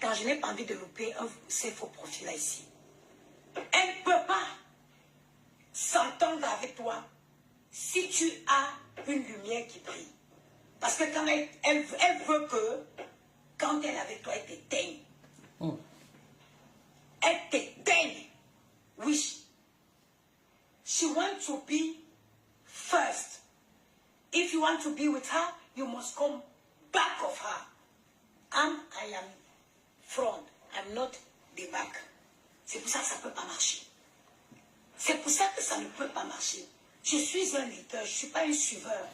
Attends, je n'ai pas envie de louper ces faux profils-là ici. Elle ne peut pas s'entendre avec toi si tu as une lumière qui brille. Parce que quand elle veut que, quand elle est avec toi, elle t'éteigne. Elle t'éteigne. Oui. She wants to be first. If you want to be with her, you must come back of her. I am front. I'm not the back. C'est pour ça que ça ne peut pas marcher. C'est pour ça que ça ne peut pas marcher. Je suis un leader, je ne suis pas un suiveur.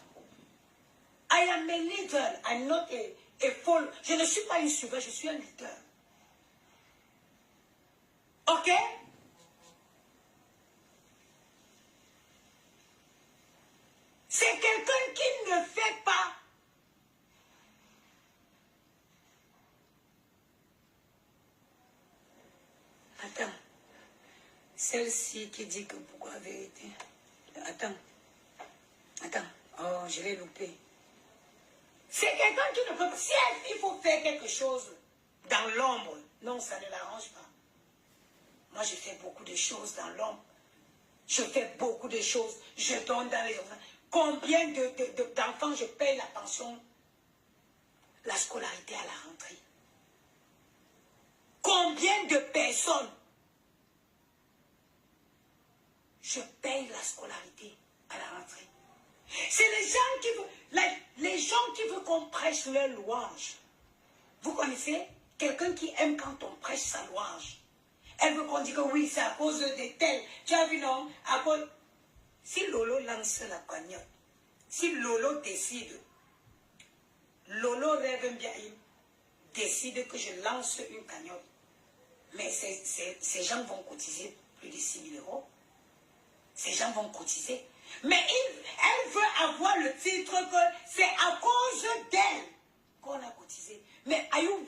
I am a leader, I'm not a follower. Je ne suis pas un suiveur, je suis un leader. Ok? C'est quelqu'un qui ne fait pas. Attends. Celle-ci qui dit que pourquoi la vérité. Attends. Oh, je l'ai loupé. C'est quelqu'un qui ne peut pas. Si il faut faire quelque chose dans l'ombre, non, ça ne l'arrange pas. Moi, je fais beaucoup de choses dans l'ombre. Je fais beaucoup de choses. Je donne dans les enfants. Combien d'enfants je paye la pension, la scolarité à la rentrée? Combien de personnes je paye la scolarité à la rentrée? C'est les gens qui veulent qu'on prêche leur louange. Vous connaissez quelqu'un qui aime quand on prêche sa louange? Elle veut qu'on dise que oui, c'est à cause de tel. Tu as vu, non? À cause... Si Lolo lance la cagnotte, si Lolo décide, Lolo rêve bien, il décide que je lance une cagnotte, mais ces gens vont cotiser plus de 6 000 €. Ces gens vont cotiser. Mais elle veut avoir le titre que c'est à cause d'elle qu'on a cotisé. Mais Ayoub,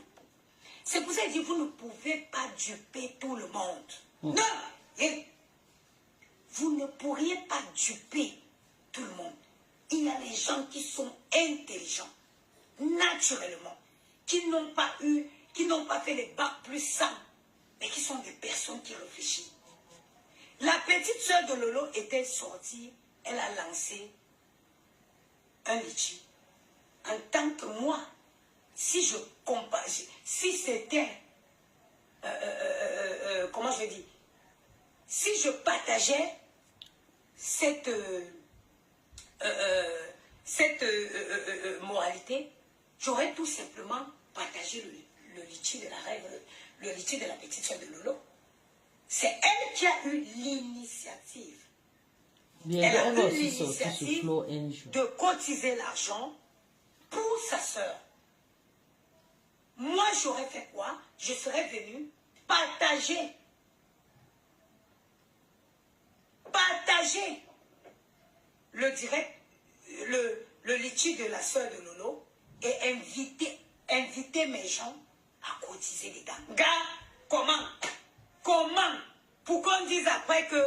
c'est pour ça que je dis, vous ne pouvez pas duper tout le monde. Non. Et vous ne pourriez pas duper tout le monde. Il y a les gens qui sont intelligents, naturellement, qui n'ont pas fait les bacs plus 100, mais qui sont des personnes qui réfléchissent. La petite soeur de Lolo était sortie, elle a lancé un litchi. En tant que moi, si je compare, si c'était, comment je vais dire, si je partageais cette moralité, j'aurais tout simplement partagé le litchi de la rêve, le litchi de la petite soeur de Lolo. C'est elle qui a eu l'initiative. Elle a eu l'initiative de cotiser l'argent pour sa soeur. Moi, j'aurais fait quoi? Je serais venu partager le direct, le litchi de la soeur de Lolo et inviter mes gens à cotiser dedans. Gars, comment? Pour qu'on dise après que,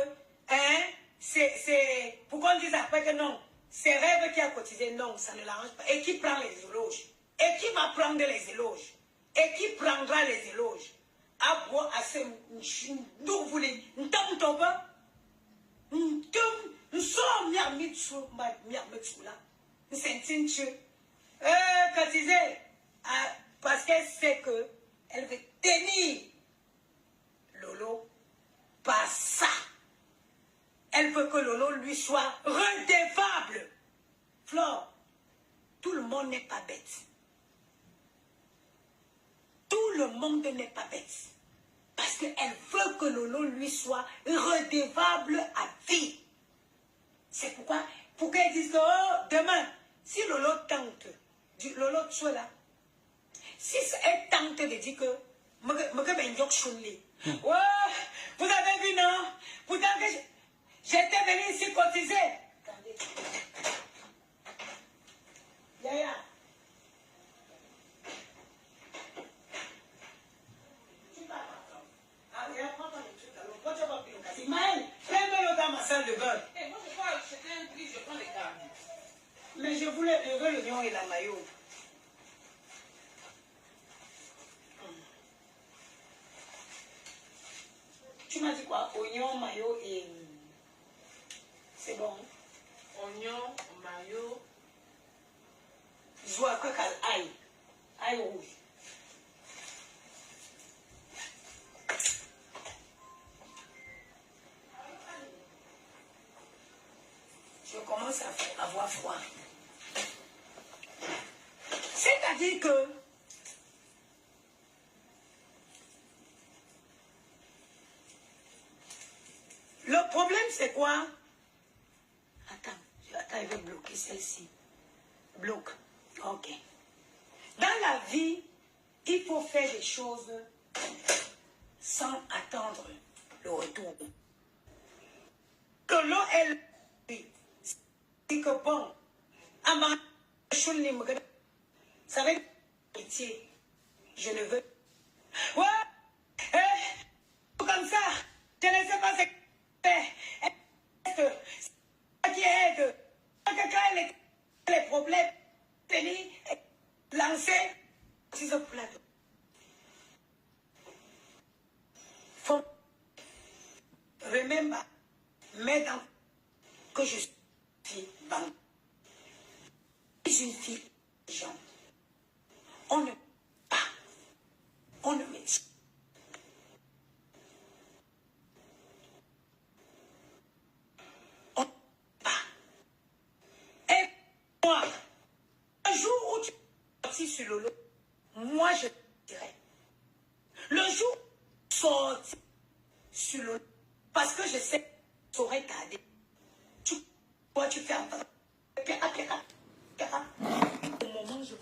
pour qu'on dise après que non, c'est Rêve qui a cotisé, non, ça ne l'arrange pas. Et qui prend les éloges? Et qui va prendre les éloges? Et qui prendra les éloges? À boire à ce nous voulez, nous sommes parce qu'elle sait que elle veut tenir Lolo par ça. Elle veut que Lolo lui soit redevable. Flore, tout le monde n'est pas bête. Tout le monde n'est pas bête. Parce qu'elle veut que Lolo lui soit redevable à vie. C'est pourquoi elle dit que oh, demain, si Lolo tente, Lolo tu es là. Si elle tente de dire que ouais, vous avez vu, non? Pourtant que j'étais venu ici cotiser. Attendez. Yaya. Tu vas pas. Ah, il y a pas de trucs alors. Quand tu vas pas payer. Ismaël, fais-le dans ma salle de bain. Et moi, je crois que c'était un prix, je prends les cartes. Mais je veux le lion et la maillot. oignon, mayo et... C'est bon. Oignon, mayo. Je vois que ail. Ail rouge. Je commence à avoir froid. C'est-à-dire que le problème c'est quoi? Attends, je vais bloquer celle-ci. Bloque. Ok. Dans la vie, il faut faire des choses sans attendre le retour. Que l'eau est dit que bon, avant ça va être métier. Je ne veux. Ouais, comme ça, je ne sais pas ce que c'est. Qui aide. Quand les problèmes, tenir, lancer, c'est ce plateau. Faut remember, mesdames, que je suis fille banque. Je suis une fille gens. On ne pas. On ne met on ne pas. Et moi, un jour où tu es sorti sur le lot, moi je dirais. Le jour où tu es sorti sur le lot, parce que je sais que tu aurais tardé. Tu fais un peu. Au moment où je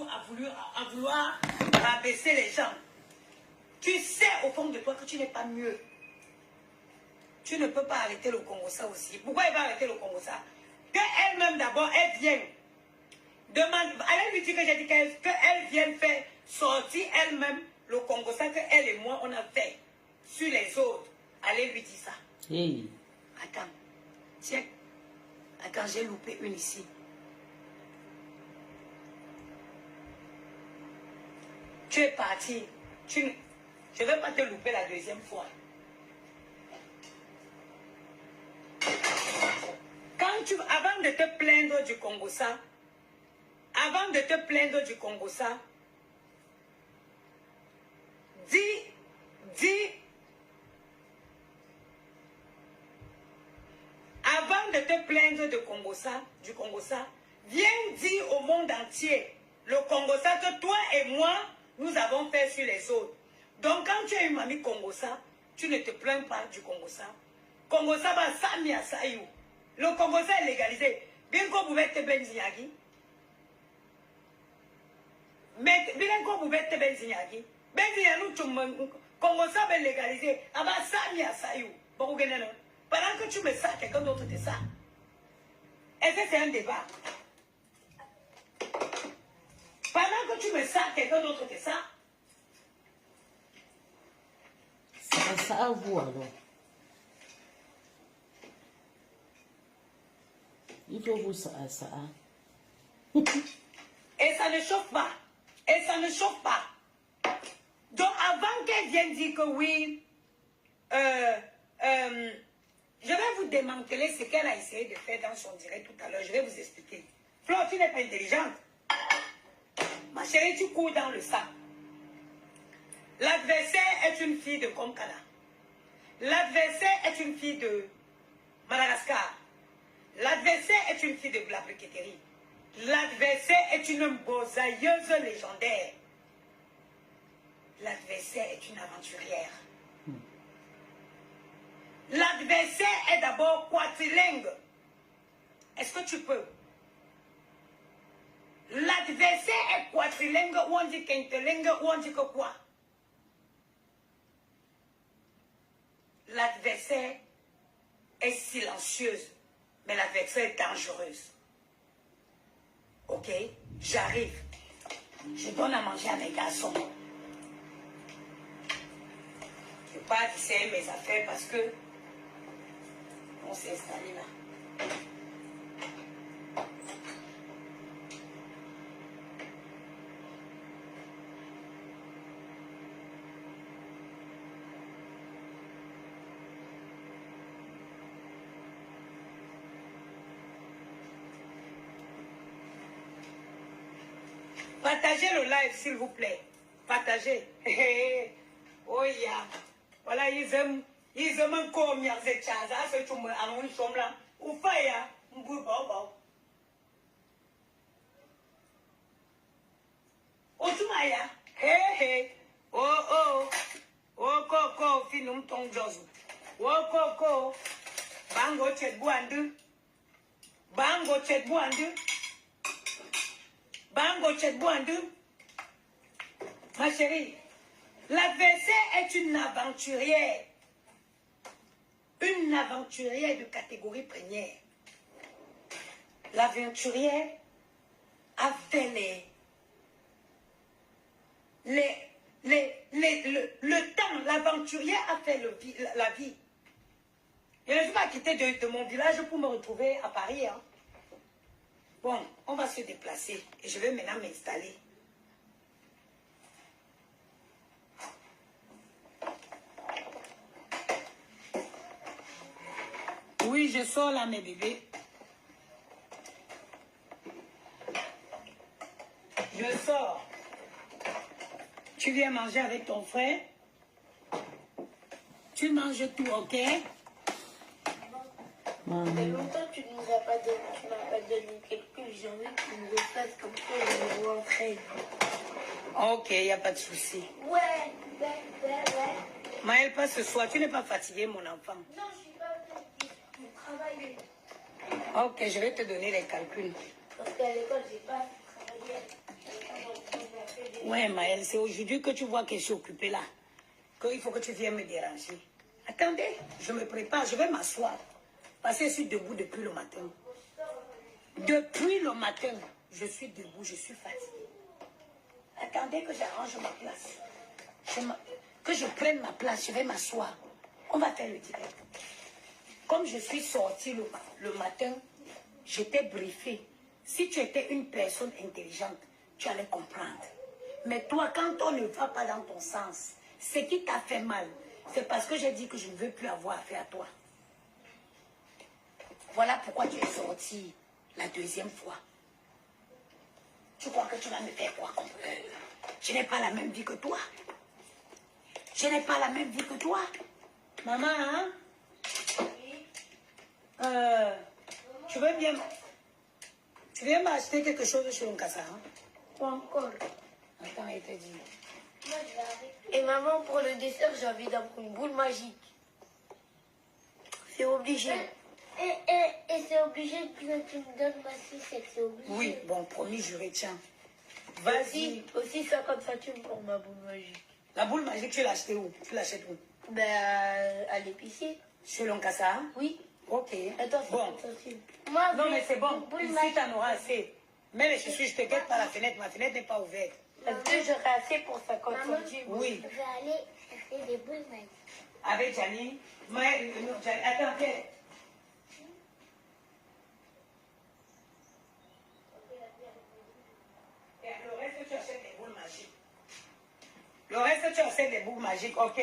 à vouloir rabaisser les gens. Tu sais au fond de toi que tu n'es pas mieux. Tu ne peux pas arrêter le Congo-ça aussi. Pourquoi il va arrêter le Congo-ça? Qu'elle-même d'abord, elle vienne. Demande, allez lui dire que j'ai dit qu'elle vienne faire sortir elle-même le Congo-ça que elle et moi on a fait sur les autres. Allez lui dire ça. Hey. Attends. Tiens. Attends, j'ai loupé une ici. Tu es parti. Je ne vais pas te louper la deuxième fois. Avant de te plaindre du Congo-ça, avant de te plaindre du Congo-ça, viens dire au monde entier, le Congo-ça que toi et moi, nous avons fait sur les autres. Donc quand tu as une mamie Congo-ça, tu ne te plains pas du Congo-ça. Congo-ça va sami à Sayou. Le Congo-ça est légalisé. Bien qu'on pouvait te benzignagi. Mais bien qu'on pouvait te benzignagi. Benzignagi, Congo-ça est légalisé. Aba sami à Sayou. Pendant que tu me sers, quelqu'un d'autre te sert. Est-ce que c'est un débat? Pendant que tu me sers, quelqu'un d'autre te sert. C'est ça à vous alors. Il faut vous ça. Et ça ne chauffe pas. Et ça ne chauffe pas. Donc avant qu'elle vienne dire que oui, je vais vous démanteler ce qu'elle a essayé de faire dans son direct tout à l'heure. Je vais vous expliquer. Flore, tu n'es pas intelligente. Ma chérie, tu cours dans le sang. L'adversaire est une fille de Konkala. L'adversaire est une fille de Madagascar. L'adversaire est une fille de la briqueterie. L'adversaire est une bosailleuse légendaire. L'adversaire est une aventurière. L'adversaire est d'abord quadrilingue. Est-ce que tu peux? L'adversaire est quadrilingue ou on dit quintelingue ou on dit que quoi? L'adversaire est silencieuse, mais l'adversaire est dangereuse. Ok? J'arrive. Je donne à manger à mes garçons. Je ne vais pas essayer mes affaires parce que on s'est installé là. Partagez le live, s'il vous plaît. Partagez. Oh, yeah. Voilà, ils aiment encore mieux ces choses. C'est tout le monde. Nous sommes là. Ou pas, ya. Otumaya. Hey. Oh. Oh, Coco, finum ton jozu. Oh, Coco. Bango chet buandu. Bango chet buandu. Bango chet buandu. Ma chérie, l'adversaire est une aventurière. Une aventurière de catégorie première. L'aventurière a fait le temps. L'aventurière a fait la vie. Je ne suis pas quitter de mon village pour me retrouver à Paris. Hein. Bon, on va se déplacer et je vais maintenant m'installer. Oui, je sors là, mes bébés. Je sors. Tu viens manger avec ton frère. Tu manges tout, ok? Ça fait longtemps que tu ne nous as pas donné, tu m'as pas donné quelque chose. J'ai envie que tu me refasses comme ça, je me vois en frère. Ok, il n'y a pas de souci. Ouais. Maëlle, pas ce soir. Tu n'es pas fatigué, mon enfant? Non, je suis pas fatiguée. Je travaille. Ok, je vais te donner les calculs. Parce qu'à l'école, j'ai pas travaillé. Ouais, Maëlle, c'est aujourd'hui que tu vois que je suis occupée là. Qu'il faut que tu viennes me déranger. Attendez, je me prépare, je vais m'asseoir. Parce que je suis debout depuis le matin. Depuis le matin, je suis debout, je suis fatiguée. Attendez que j'arrange ma place. Que je prenne ma place, je vais m'asseoir. On va faire le direct. Comme je suis sortie le matin, j'étais briefée. Si tu étais une personne intelligente, tu allais comprendre. Mais toi, quand on ne va pas dans ton sens, ce qui t'a fait mal, c'est parce que j'ai dit que je ne veux plus avoir affaire à toi. Voilà pourquoi tu es sortie la deuxième fois. Tu crois que tu vas me faire quoi? Je n'ai pas la même vie que toi. Je n'ai pas la même vie que toi. Maman, hein? Tu viens m'acheter quelque chose chez Nkassa, hein? Pas encore. Attends, il te dit. Et maman, pour le dessert, j'ai envie d'avoir une boule magique. C'est obligé. Et c'est obligé que tu me donnes ma sucette, c'est obligé. Oui, bon, promis, je retiens. Vas-y. Aussi 50 centimes pour ma boule magique. La boule magique, tu l'as achetée où? Tu l'achètes où? Ben, à l'épicerie. Chez l'Onkassa? Oui. Ok. Attends, 50 Bon. centimes. Moi, Non, mais c'est bon. boule Ici, magique. t'en auras assez. Mais je te guette par la fenêtre. Ma fenêtre n'est pas ouverte. Est-ce que j'aurai assez pour 50 centimes? Oui. Je vais aller chercher des boules magiques. Avec Jani. Attends, viens. Le reste, tu achètes des boules magiques. Le reste, tu achètes des boules magiques, ok?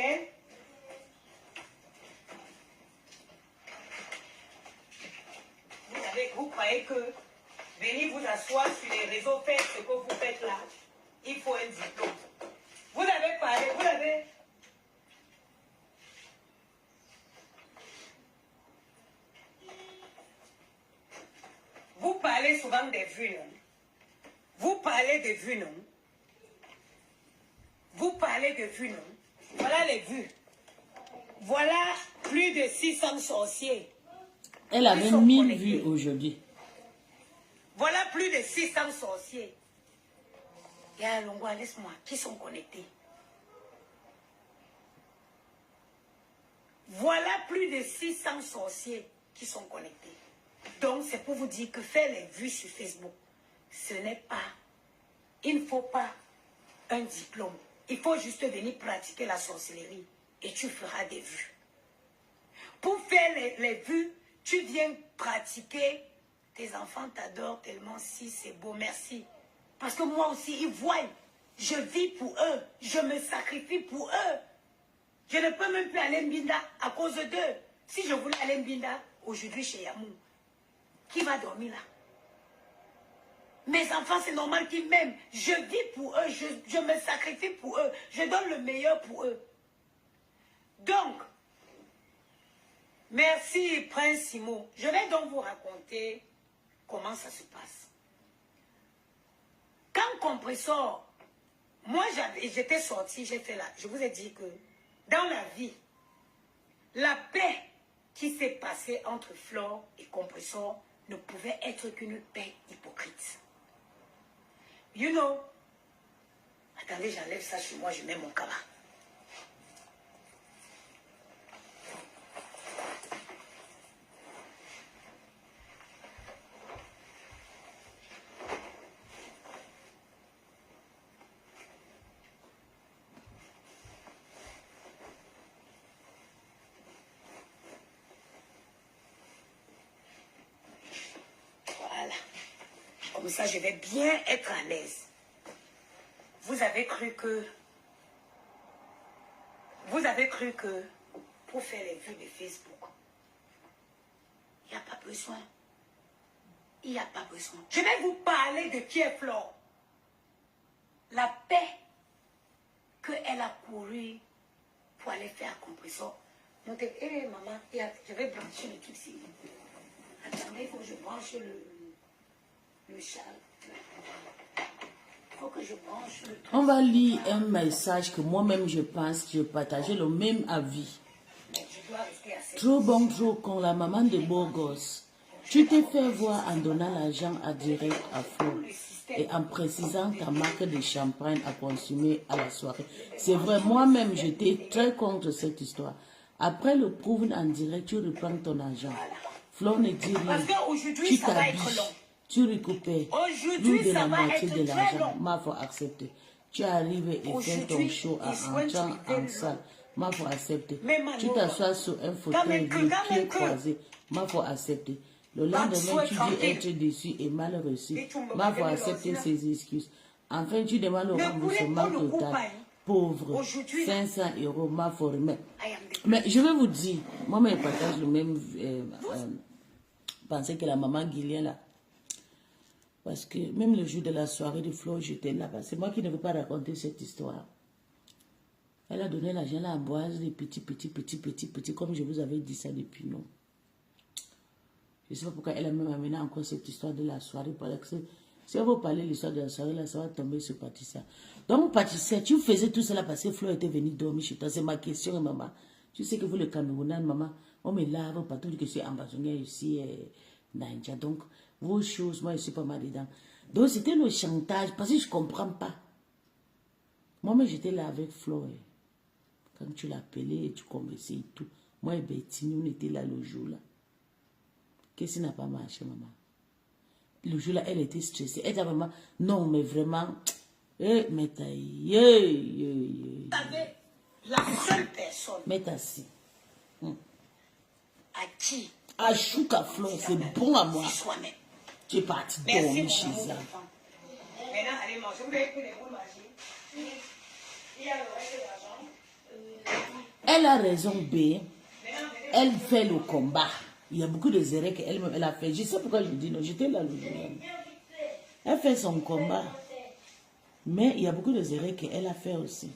Vous croyez que venir vous asseoir sur les réseaux, faire ce que vous faites là, il faut un diplôme. Vous avez parlé, vous parlez souvent des vues, non? Vous parlez de vues, non? Vous parlez de vues, non? Voilà les vues. Voilà plus de 600 sorciers. Elle avait 1000 vues aujourd'hui. Voilà plus de 600 sorciers. Ya Longwa, laisse-moi. Qui sont connectés? Voilà plus de 600 sorciers qui sont connectés. Donc, c'est pour vous dire que faire les vues sur Facebook, ce n'est pas... Il ne faut pas un diplôme. Il faut juste venir pratiquer la sorcellerie et tu feras des vues. Pour faire les vues, tu viens pratiquer. Tes enfants t'adorent tellement. Si, c'est beau, merci. Parce que moi aussi, ils voient. Je vis pour eux. Je me sacrifie pour eux. Je ne peux même plus aller à Mbinda à cause d'eux. Si je voulais aller à Mbinda, aujourd'hui chez Yamou, qui va dormir là? Mes enfants, c'est normal qu'ils m'aiment. Je vis pour eux, je me sacrifie pour eux. Je donne le meilleur pour eux. Donc, merci Prince Simo. Je vais donc vous raconter comment ça se passe. Quand Compressor, moi j'étais sortie, j'ai fait là. Je vous ai dit que dans la vie, la paix qui s'est passée entre Flore et Compressor ne pouvait être qu'une paix hypocrite. You know. Attendez, j'enlève ça chez moi, je mets mon cabas. Comme ça, je vais bien être à l'aise. Vous avez cru que pour faire les vues de Facebook, il n'y a pas besoin. Il n'y a pas besoin. Je vais vous parler de qui est Flore. La paix qu'elle a couru pour aller faire Compressor. Montez, maman, je vais brancher le truc ici. Attendez, il faut que je branche le châle. Il faut que je branche le truc. On va lire un message que moi-même je pense que je partageais le même avis. Trop bon, trop con, la maman de beau gosse. Tu t'es fait voir en donnant l'argent à direct à Flore et en précisant ta marque de champagne à consommer à la soirée. C'est vrai, moi-même j'étais très contre cette histoire. Après le prouve en direct, tu reprends ton argent. Flore ne dit rien. Tu t'habilles, tu récupères plus de la moitié de l'argent. Ma faut accepter. Tu arrives et fais ton show en entrant en salle. Ma faut accepter. Tu t'assois sur un fauteuil, les pieds croisés. Ma faut accepter. Le lendemain, tu dis être déçu et mal reçu. Ma faut accepter ses excuses. Enfin, tu demandes le remboursement total. Pauvre, 500 €, ma faut remettre. Mais je vais vous dire, moi-même, je partage le même pensée que la maman Guilien là. Parce que même le jour de la soirée de Flore, j'étais là. C'est moi qui ne veux pas raconter cette histoire. Elle a donné l'argent à Amboise, des petits, comme je vous avais dit ça depuis non. Je ne sais pas pourquoi elle a même amené encore cette histoire de la soirée. Parce que si on veut parler de l'histoire de la soirée, là, ça va tomber sur Patricia. Donc, Patricia, tu faisais tout cela parce que Flore était venue dormir chez toi. C'est ma question, maman. Tu sais que vous, le Camerounais, maman, on me lave partout que je suis ambassadeur ici, Naïdja. Donc, vos choses, moi, je ne suis pas mal dedans. Donc, c'était le chantage, parce que je ne comprends pas. Moi-même, j'étais là avec Flore. Quand tu l'appelais, tu conversais et tout. Moi et Betty, on était là le jour-là. Qu'est-ce qui n'a pas marché, maman? Le jour-là, elle était stressée. Elle était vraiment, non, mais vraiment, mais t'as, la seule personne. Mais t'as si. À qui? À Chouka Flore, c'est bon à moi. Soi-même. Tu es parti dormir chez elle. Maintenant, allez manger. Vous voulez que les boules manger? Il y a le reste de l'argent. Elle a raison, B. Elle fait le combat. Il y a beaucoup de erreurs qu'elle-même elle a fait. Je sais pourquoi je dis non. J'étais là le jour. Elle fait son combat. Mais il y a beaucoup de erreurs qu'elle a fait aussi.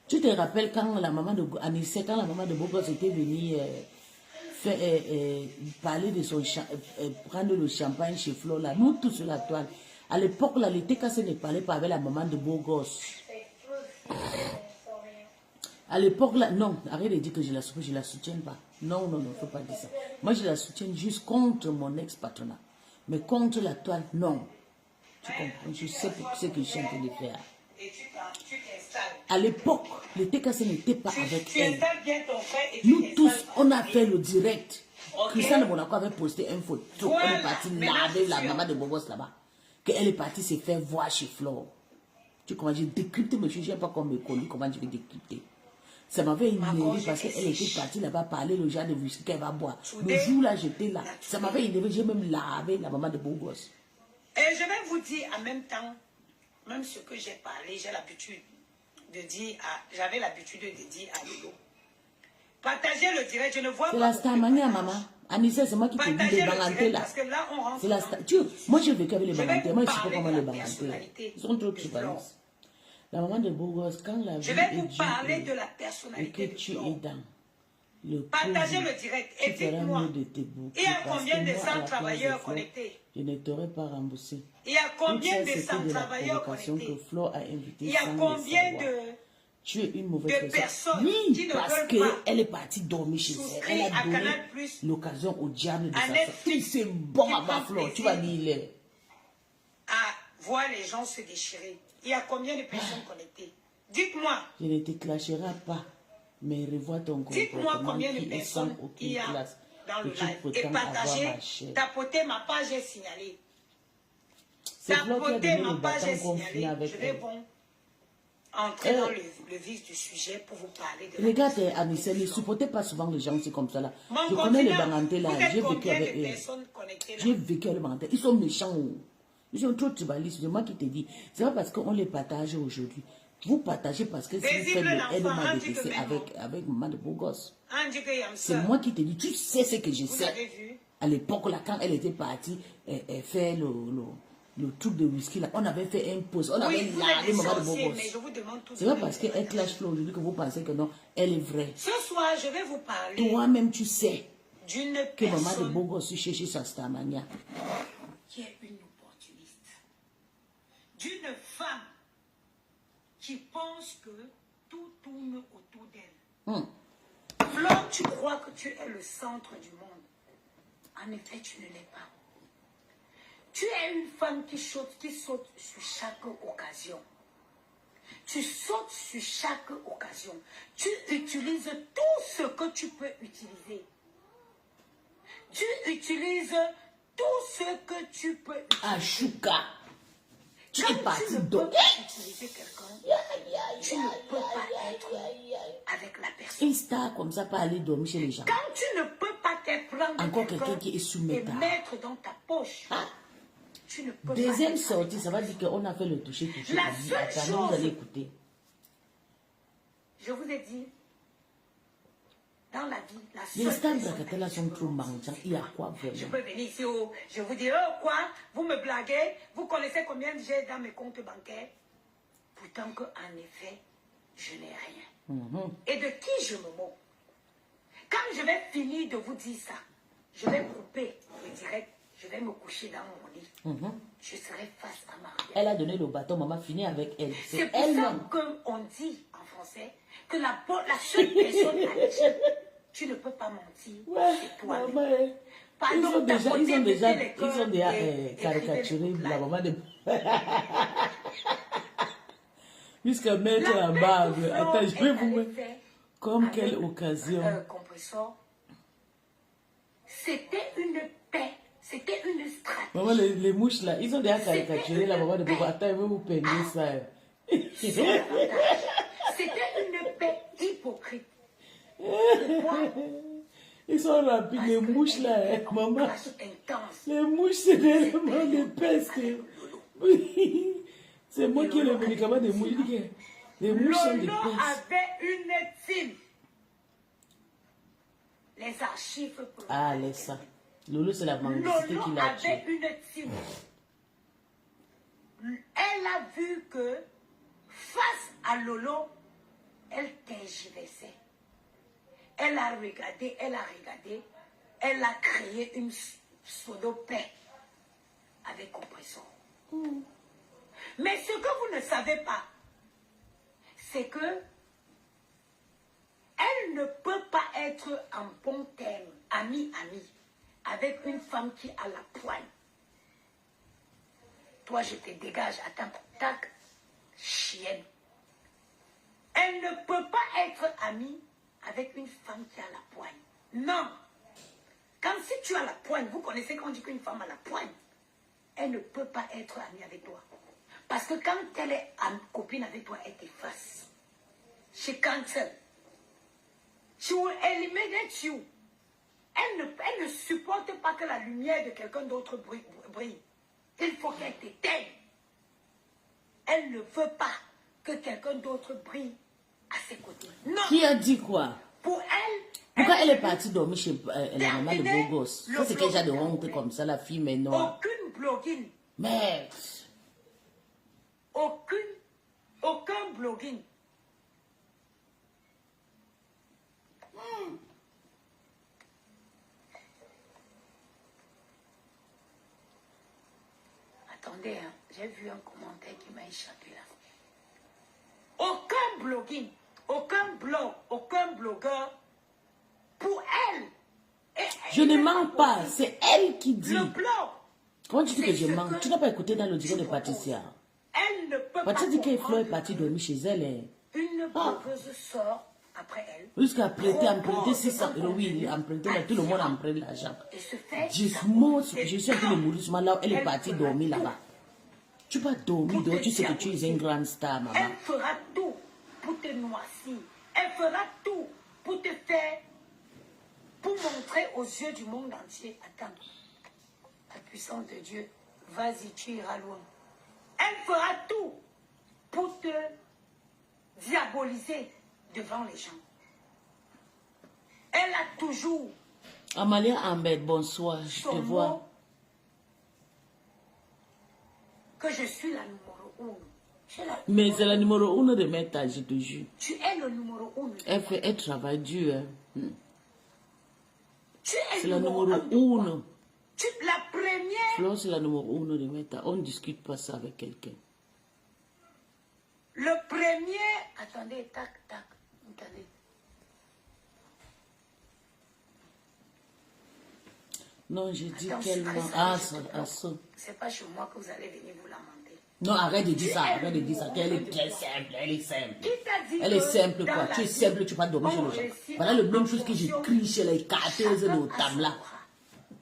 Tu te rappelles quand la maman de Anissé, quand la maman de Bobo était venue parler de son prendre le champagne chez Flore là. Nous tous sur la toile. À l'époque là, l'été cassé ne parlait pas avec la maman de beau gosse. À l'époque là, non, arrête de dire que je la soutiens pas. Non, non, non, faut pas dire ça. Moi je la soutiens juste contre mon ex-patronat. Mais contre la toile, non. Tu comprends? Je sais ce que je suis en train de faire. À l'époque, l'été cassé n'était pas avec elle. Nous tous, on a fait le direct. Christiane de Monaco avait posté une photo. On est parti laver la maman de Bobos là-bas. Qu'elle est partie se faire voir chez Flore. Tu comprends? J'ai décrypté, mais je ne sais pas comment me connu, comment je vais décrypter. Ça m'avait énervé parce qu'elle était partie là-bas parler le genre de whisky qu'elle va boire. Le jour-là, j'étais là. Ça m'avait énervé, j'ai même lavé la maman de Bobos. Et je vais vous dire en même temps, même ce que j'ai parlé, j'ai l'habitude de dire, j'avais l'habitude de dire à Lolo. Partagez le direct, je ne vois C'est pas. la Starmania, maman. Anissa, c'est moi qui te dis Partagez les le bangantés direct là. parce que là, on rentre. C'est la dans- star... Moi, j'ai vécu avec les Je vais bangantés. vous Moi, je ne sais pas parler comment de les la bangantés. personnalité Ils sont trop de tribalistes. La maman de Bogos, quand la vie Je vais est vous dure parler de la et personnalité que de tu es Flore. dans le Partagez Covid, le direct tu et feras dites-moi, mieux de te boucler il y a parce combien que de moi, à 100 la place travailleurs de Flo, connectés? je ne t'aurais pas remboursé. Il y a Tout combien ça, de c'était 100 de la travailleurs provocation que connectés? Flo a invité Il y a sans le combien savoir. de Tu es une mauvaise de personne. personnes qui Oui, ne parce veulent pas qu'elle est partie dormir chez elle. Elle souscrire a à donné Canal+, l'occasion au diable de à sa soeur. Netflix, C'est bon qui à ma prend Flo. Tu vas plaisir dire, il est. à voir les gens se déchirer? Il y a combien de personnes connectées? Dites-moi. Je ne te clasherai pas, mais revois ton Dites-moi comportement combien de qui est sans personnes il aucune y a classe. dans Que le tu live. Et prétends avoir partagez, ma chair. tapotez ma page et signalez. C'est Flo qui a Tapotez donné ma le page bâton et qu'on finit signalez. avec Je vais elle. bon entrer dans le vif du sujet pour vous parler de Regarde, la Anissa, ne supportez pas souvent les gens, c'est comme ça là. Mon Je connais les continent, bangantés là, vous êtes j'ai vécu combien avec de eux. personnes connectées là? J'ai vécu avec les bangantés. Ils sont méchants. Oh. Ils sont trop tribalistes. C'est moi qui te dis. C'est pas parce qu'on les partage aujourd'hui. Vous partagez parce que si vous faites le LMA DTC avec maman de beau gosse. C'est moi qui te dis. Tu sais ce que je Vous sais. avez vu? À l'époque, là, quand elle était partie faire le truc de whisky, là, on avait fait un pause. On avait Oui, vous êtes lavé des maman de beau sorciers, gosse. mais je vous demande tout C'est pas parce qu'elle clash Flo aujourd'hui que vous pensez que non, elle est vraie. Ce soir, je vais vous parler Toi-même, tu sais d'une que maman de personne beau gosse cherche sa Starmania. qui est une opportuniste, d'une femme qui pense que tout tourne autour d'elle. Flo, tu crois que tu es le centre du monde. En effet, tu ne l'es pas. Tu es une femme qui saute sur chaque occasion. Tu sautes sur chaque occasion. Tu utilises tout ce que tu peux utiliser. Tu utilises tout ce que tu peux utiliser. Ashuka, tu es Quand parti tu ne peux donc. pas utiliser quelqu'un, tu ne peux pas être avec la personne. Une star comme ça, pas aller dormir chez les gens. Quand tu ne peux pas te prendre Encore quelqu'un qui est sous et métal. mettre dans ta poche, tu ne peux Deuxième pas. sortie, ça va dire qu'on a fait le toucher. La On dit, seule attends, vous chose- allez écouter. Je vous ai dit, dans la vie, la Les seule stars personne Bracatella à qui sont je peux trop mentir, mangeants. Il y a quoi Je vraiment? peux venir ici, je vous dis, oh quoi, vous me blaguez, vous connaissez combien j'ai dans mes comptes bancaires? Pourtant qu'en effet, je n'ai rien. Et de qui je me moque? Quand je vais finir de vous dire ça, je vais couper le direct, je vais me coucher dans mon lit. Je serai face à ma réalité. Elle a donné le bâton, maman, fini avec elle. C'est C'est pour ça elle-même. qu'on dit en français que la seule personne à qui tu ne peux pas mentir, Ouais, c'est toi-même. maman, Pardon, ils ont déjà écrivez caricaturé les la couples. maman de... Jusqu'à mettre La la paix barbe. que Flo Attends, je vais est vous allée mettre. faire Comme avec quelle occasion. Compressor, c'était une paix, c'était une stratégie. Maman, les mouches là, ils ont déjà caricaturé la maman de Bobo. Attends, ils vont vous peigner ça. Sur l'avantage. C'était une paix hypocrite. Pourquoi? Ils sont rapides, les mouches là, hein, Un maman. clash intense. Les mouches, c'est des éléments de peste. Oui. C'est moi qui ai le médicament des mouches. Les mouches sont des Lolo pestes. avait une team. Les archives. Ah, laisse ça. Lolo, c'est la mendicité Lolo qui l'a avait tué. une team. Elle a vu que face à Lolo, elle tergiversait. Elle a regardé, elle a créé une pseudo-paix avec Compressor. Mais ce que vous ne savez pas, c'est que elle ne peut pas être en bon terme, amie, avec une femme qui a la poigne. Toi, je te dégage à ta chienne. Elle ne peut pas être amie avec une femme qui a la poigne. Non. Quand si tu as la poigne, vous connaissez quand on dit qu'une femme a la poigne, elle ne peut pas être amie avec toi. Parce que quand elle est copine avec toi, elle t'efface. She cancel. She will eliminate you. Elle ne supporte pas que la lumière de quelqu'un d'autre brille. Il faut qu'elle t'éteigne. Elle ne veut pas que quelqu'un d'autre brille à ses côtés. Non. Qui a dit quoi? Pour elle, Pourquoi elle est partie dormir chez la maman de beau gosse? Ça, c'est quel genre de honte comme ça, la fille maintenant? Aucune bloguine. Mais... Aucun blogging. Attendez, hein, j'ai vu un commentaire qui m'a échappé là. Aucun blogging, aucun blog, aucun blogueur pour elle. Je ne mens pas, c'est elle qui dit. Le blog. Comment tu dis que je mens? Tu n'as pas écouté dans l'audio de Patricia. Elle ne peut Patricia pas dit que Flo est comprendre. partie dormir chez elle. Une blogueuse sort après elle. Jusqu'à prêter, emprunter 600 €. Oui, il emprunté, mais tout le monde emprunte l'argent. Et se fait. Je suis en train de mourir seulement là où elle est partie dormir là-bas. Tu vas dormir dehors, tu sais que tu es une grande star, maman. Elle fera tout pour te noircir. Elle fera tout pour te faire, pour montrer aux yeux du monde entier. Attends, la puissance de Dieu, vas-y, tu iras loin. Elle fera tout pour te diaboliser devant les gens. Elle a toujours Amalia Ambed, bonsoir, je te son vois. mot que je suis la numéro 1. Mais c'est la numéro 1 de Meta, je te jure. Tu es le numéro 1. Elle travaille dur. Hein. Tu es C'est la numéro un. 1. La première. Flo, c'est la numéro 1 de Meta. On ne discute pas ça avec quelqu'un. Le premier. Attendez, tac, tac. Attendez. Non, j'ai dit Attends, qu'elle je ment. ferai Ah, je ça, te ah, bloque. ça. C'est pas chez moi que vous allez venir vous lamenter. Non, arrête de dire ça, arrête de dire ça. Qu'elle est très simple, elle est simple. Qui t'a dit Elle que est simple, dans quoi. la Tu es vie, simple, tu vas dormir chez on les gens. réussit Voilà le en même chose que fonction j'écris chez les chacun carteuses à de son table là. bras.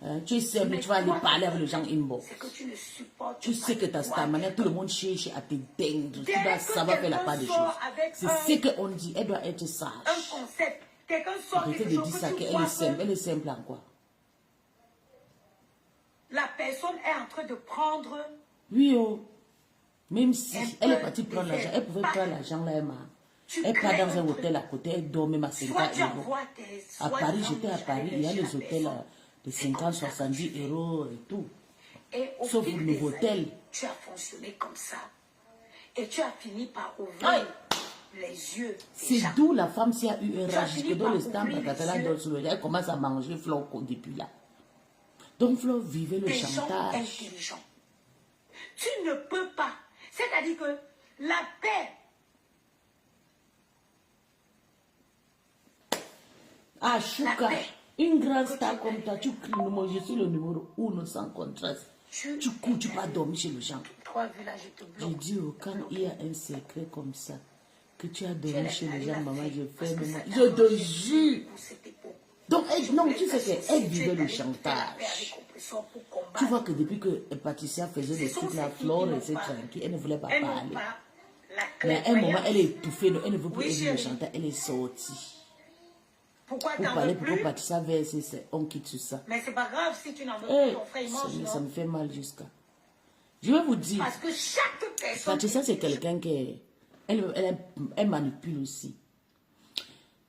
Hein, tu es simple, tu vas aller parler avec les gens inbox. C'est que tu ne supportes Tu sais que ta toi. stamina, tout le monde cherche à te teindre. Tu Dès dois que savoir faire la quelqu'un part des sort choses. avec C'est un- ce qu'on dit. Elle doit être Un sage. concept. Quelqu'un sort Arrêtez quelque de chose dire ça, que tu qu'elle vois est simple. que Elle est simple en quoi? la personne est en train de prendre. Oui, oh. Même si Elle elle est peut partie prendre faire l'argent, elle pouvait pas- prendre l'argent là, elle m'a. Tu Elle part crées dans un un truc. hôtel à côté, elle dort même à Soit 50 tu €. envoies tes. À soit Paris, tu j'étais à envoies Paris, il y a chez les la hôtels personne. de C'est 50, comme ça que 70 tu fais. € et tout. Et au Sauf fil le des nouveau années, hôtel. tu as fonctionné comme ça. Et tu as fini par ouvrir Aïe. les yeux. C'est déjà. d'où la femme s'y a eu un Tu as rage, fini que dans par le stand, ouvrir quand les elle a yeux. donné sur le elle commence à manger Flo depuis là. Donc Flo vivait le Des gens chantage. intelligents. Tu ne peux pas. C'est-à-dire que la paix. Ah, Chouka, La paix. une grande star comme toi, tu cries, moi je suis le numéro 1 sans contraste. Tu- Tu cours, tu vas dormir chez les gens. Toi, vu là, je te Je bloque. dis, oh, quand il y a un secret comme ça, que tu as Tu dormi es chez la- les la gens, maman, fille, je parce fais, que maman. ça Je te t'arrange jure. pour cette époque. Donc, non, tu sais Parce que qu'elle si tu vivait es le allé faire la paix chantage. avec oppression pour combattre, Tu vois que depuis que Patricia faisait des ce sont trucs, la ces filles Flore qui n'ont était pas- tranquille, elle ne voulait pas elles n'ont parler. pas la Mais à un moment, clairvoyance. elle est étouffée, donc elle ne veut plus Oui, aider le chérie. chanteur, elle est sortie. Pourquoi Pour t'en parler, veux pourquoi plus? Patricia verse, on quitte sur ça. Mais c'est pas grave si tu n'en veux Eh, plus, ton frère il mange, ça non? me fait mal jusqu'à. Je vais vous dire, Parce que chaque personne... Patricia, c'est quelqu'un qui. Elle manipule aussi.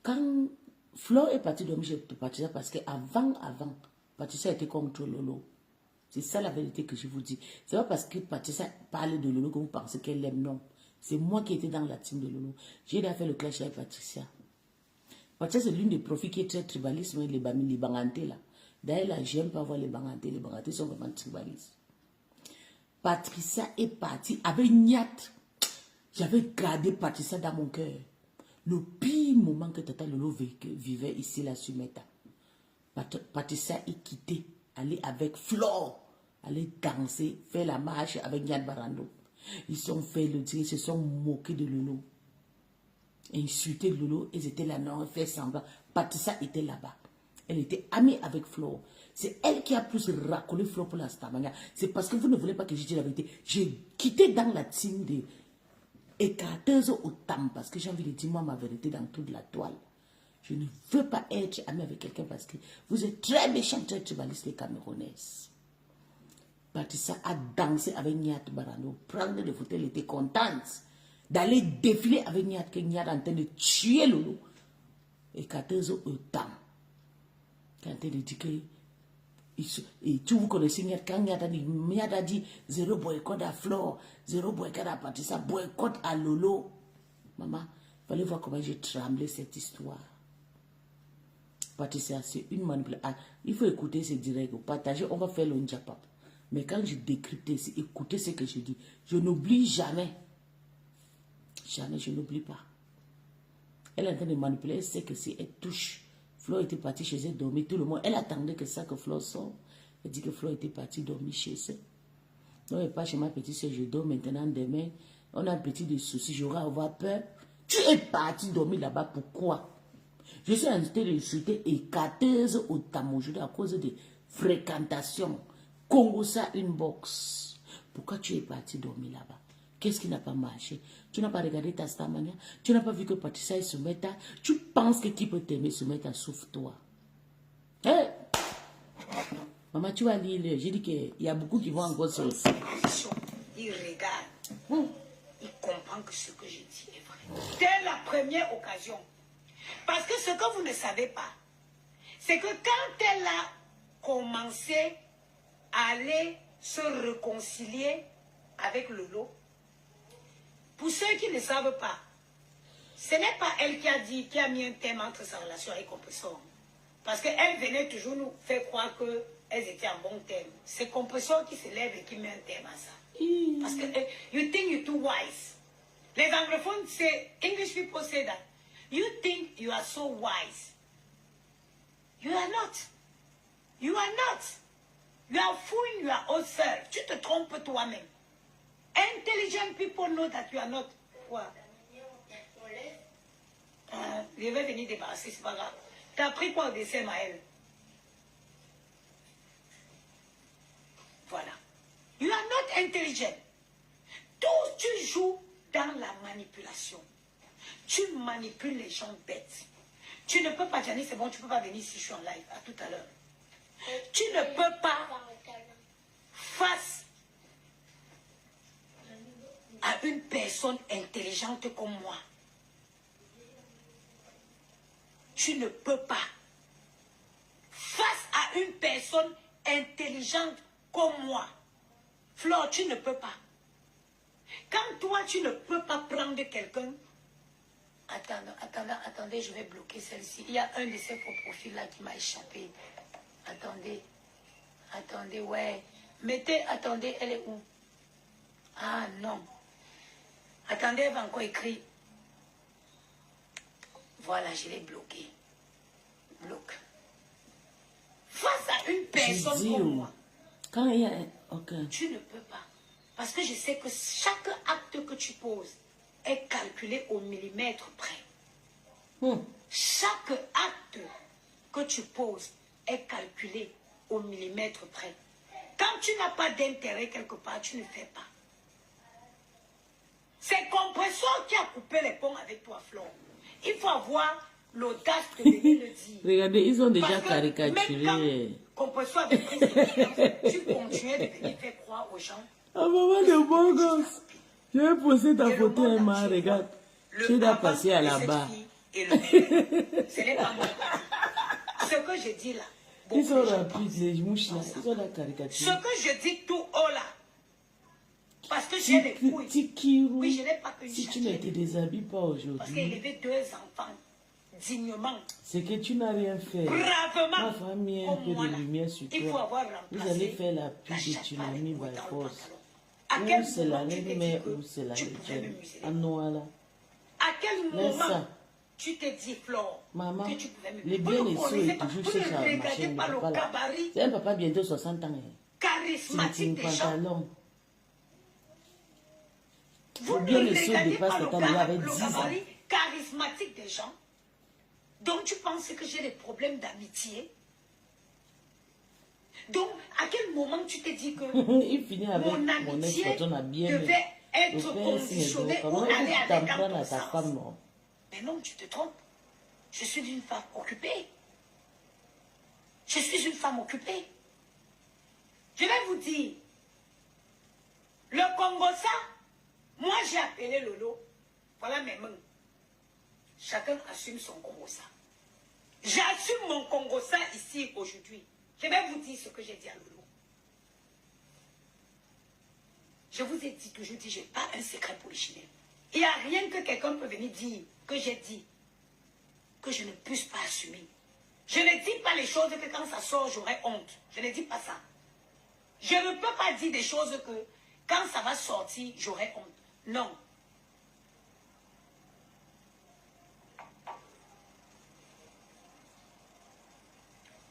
Quand Flo est partie dormir chez Patricia, parce qu'avant, Patricia était contre Lolo. C'est ça la vérité que je vous dis. C'est pas parce que Patricia parle de Lolo que vous pensez qu'elle l'aime, non. C'est moi qui étais dans la team de Lolo. J'ai déjà fait le clash avec Patricia. Patricia, c'est l'une des profils qui est très tribaliste, mais les bangantés là. D'ailleurs, là, j'aime pas voir les bangantés. Les bangantés sont vraiment tribalistes. Patricia est partie avec Niat. J'avais gardé Patricia dans mon cœur. Le pire moment que Tata Lolo vivait ici, là, sur Meta. Patricia est quittée, aller avec Flore, aller danser, faire la marche avec Niat Barando. Ils sont fait le dire, ils se sont moqués de Lolo. Insulté Lolo, ils étaient là, non, fait semblant. Patricia était là-bas. Elle était amie avec Flo. C'est elle qui a plus racolé Flo pour la Stamania. C'est parce que vous ne voulez pas que je dise la vérité. J'ai quitté dans la team des écarteuses au tam parce que j'ai envie de dire moi ma vérité dans toute la toile. Je ne veux pas être amie avec quelqu'un parce que vous êtes très méchants, très tribaliste les Camerounaises. Patricia a dansé avec Niat Barano. Prendre des photos, elle était contente d'aller défiler avec Niat, que Niat est en train de tuer Lolo. Et 14 au temps. Quand elle dit que... Et tu vous connaissez, quand Nyata dit zéro boycott à Flore, zéro boycott à Patricia, boycott à Lolo. Maman, il fallait voir comment j'ai tremblé cette histoire. Patricia, c'est une manipulation. Il faut écouter ces directs, partager, on va faire le njapap. Mais quand je décrypte, écoutez ce que je dis. Je n'oublie jamais. Jamais, je n'oublie pas. Elle est en train de manipuler, elle sait que si elle touche, Flo était partie chez elle dormir, tout le monde, elle attendait que ça, que Flo sort. Elle dit que Flo était partie dormir chez elle. Non, elle n'est pas chez ma petite soeur, je dors maintenant, demain, on a un petit de soucis, j'aurais à avoir peur. Tu es parti dormir là-bas, pourquoi? Je suis en train d'insulter et 14 au Tamoujou à cause de fréquentation. Congosa inbox. Pourquoi tu es parti dormir là-bas? Qu'est-ce qui n'a pas marché? Tu n'as pas regardé ta stamania? Tu n'as pas vu que Patricia se mette à... Tu penses que qui peut t'aimer se mettre à sauf toi? Hey! Maman, tu vas lire. J'ai dit qu'il y a beaucoup qui vont encore se... Il regarde. Il comprend que ce que je dis est vrai. Dès la première occasion. Parce que ce que vous ne savez pas, c'est que quand elle a commencé à aller se réconcilier avec Lolo, pour ceux qui ne savent pas, ce n'est pas elle qui a dit, qui a mis un thème entre sa relation avec Compressor. Parce qu'elle venait toujours nous faire croire qu'elles étaient en bon thème. C'est Compressor qui se lève et qui met un thème à ça. Parce que you think you're too wise. Les anglophones, c'est English people say that. You think you are so wise. You are not. You are not. You are fooling your own self. Tu te trompes toi-même. Intelligent people know that you are not. Quoi? Je vais venir débarrasser, c'est pas grave. T'as pris quoi au dessert, Maëlle? Voilà. You are not intelligent. Tout tu joues dans la manipulation. Tu manipules les gens bêtes. Tu ne peux pas, Janice, c'est bon, tu ne peux pas venir si je suis en live. À tout à l'heure. Tu ne peux pas, face à une personne intelligente comme moi, tu ne peux pas, face à une personne intelligente comme moi, Flore, tu ne peux pas. Quand toi, tu ne peux pas prendre quelqu'un, attendez, je vais bloquer celle-ci. Il y a un de ces faux profils-là qui m'a échappé. Attendez, ouais. Attendez, elle est où? Ah, non. Attendez, elle va encore écrire. Voilà, je l'ai bloqué. Bloque. Face à une personne comme moi, quand il y a... Okay. Tu ne peux pas. Parce que je sais que chaque acte que tu poses est calculé au millimètre près. Chaque acte que tu poses est calculé au millimètre près. Quand tu n'as pas d'intérêt quelque part, tu ne fais pas. C'est Compressor qui a coupé les ponts avec toi, Flore. Il faut avoir l'audace de venir le dire. Regardez, ils ont déjà caricaturé. Compressor avait pris ses clients, tu continuais de venir faire croire aux gens. Ah, maman de bon gosse. Je vais poser ta photo, Emma, regarde. Tu dois passer à la barre. Ce n'est pas moi. Ce que je dis là. Ils sont rapides, les mouches là. Ils ont la caricature. Ce que je dis tout haut là. Parce que j'ai des couilles. Oui, je n'ai pas que si tu ne te déshabilles pas aujourd'hui. Parce qu'il avait 2 enfants. Dignement. C'est que tu n'as rien fait. Bravement. Ma famille a un peu de lumière sur toi. Il faut avoir remplacé. Vous allez faire la pub de tsunami by force. Où c'est la mais où c'est la légende. En noir là. À quel moment tu t'es dit, Flore, maman, que tu pouvais me... les bien et ceux est toujours sur sa machine. C'est un papa bientôt 60 ans. Charismatique des gens. Vous ne regardez pas le gabarit charismatique des gens. Donc tu penses que j'ai des problèmes d'amitié? Donc à quel moment tu t'es dit que il finit avec mon amitié devait être conditionnée ou aller avec ton sens? Mais non, tu te trompes. Je suis une femme occupée. Je suis une femme occupée. Je vais vous dire, le Congosa, moi j'ai appelé Lolo, voilà mes mains. Chacun assume son Congosa. J'assume mon Congo-ça ici aujourd'hui. Je vais vous dire ce que j'ai dit à Lolo. Je vous ai dit, toujours dit, je n'ai pas un secret pour les Chinés. Il n'y a rien que quelqu'un peut venir dire, que j'ai dit, que je ne puisse pas assumer. Je ne dis pas les choses que quand ça sort, j'aurai honte. Je ne dis pas ça. Je ne peux pas dire des choses que quand ça va sortir, j'aurai honte. Non.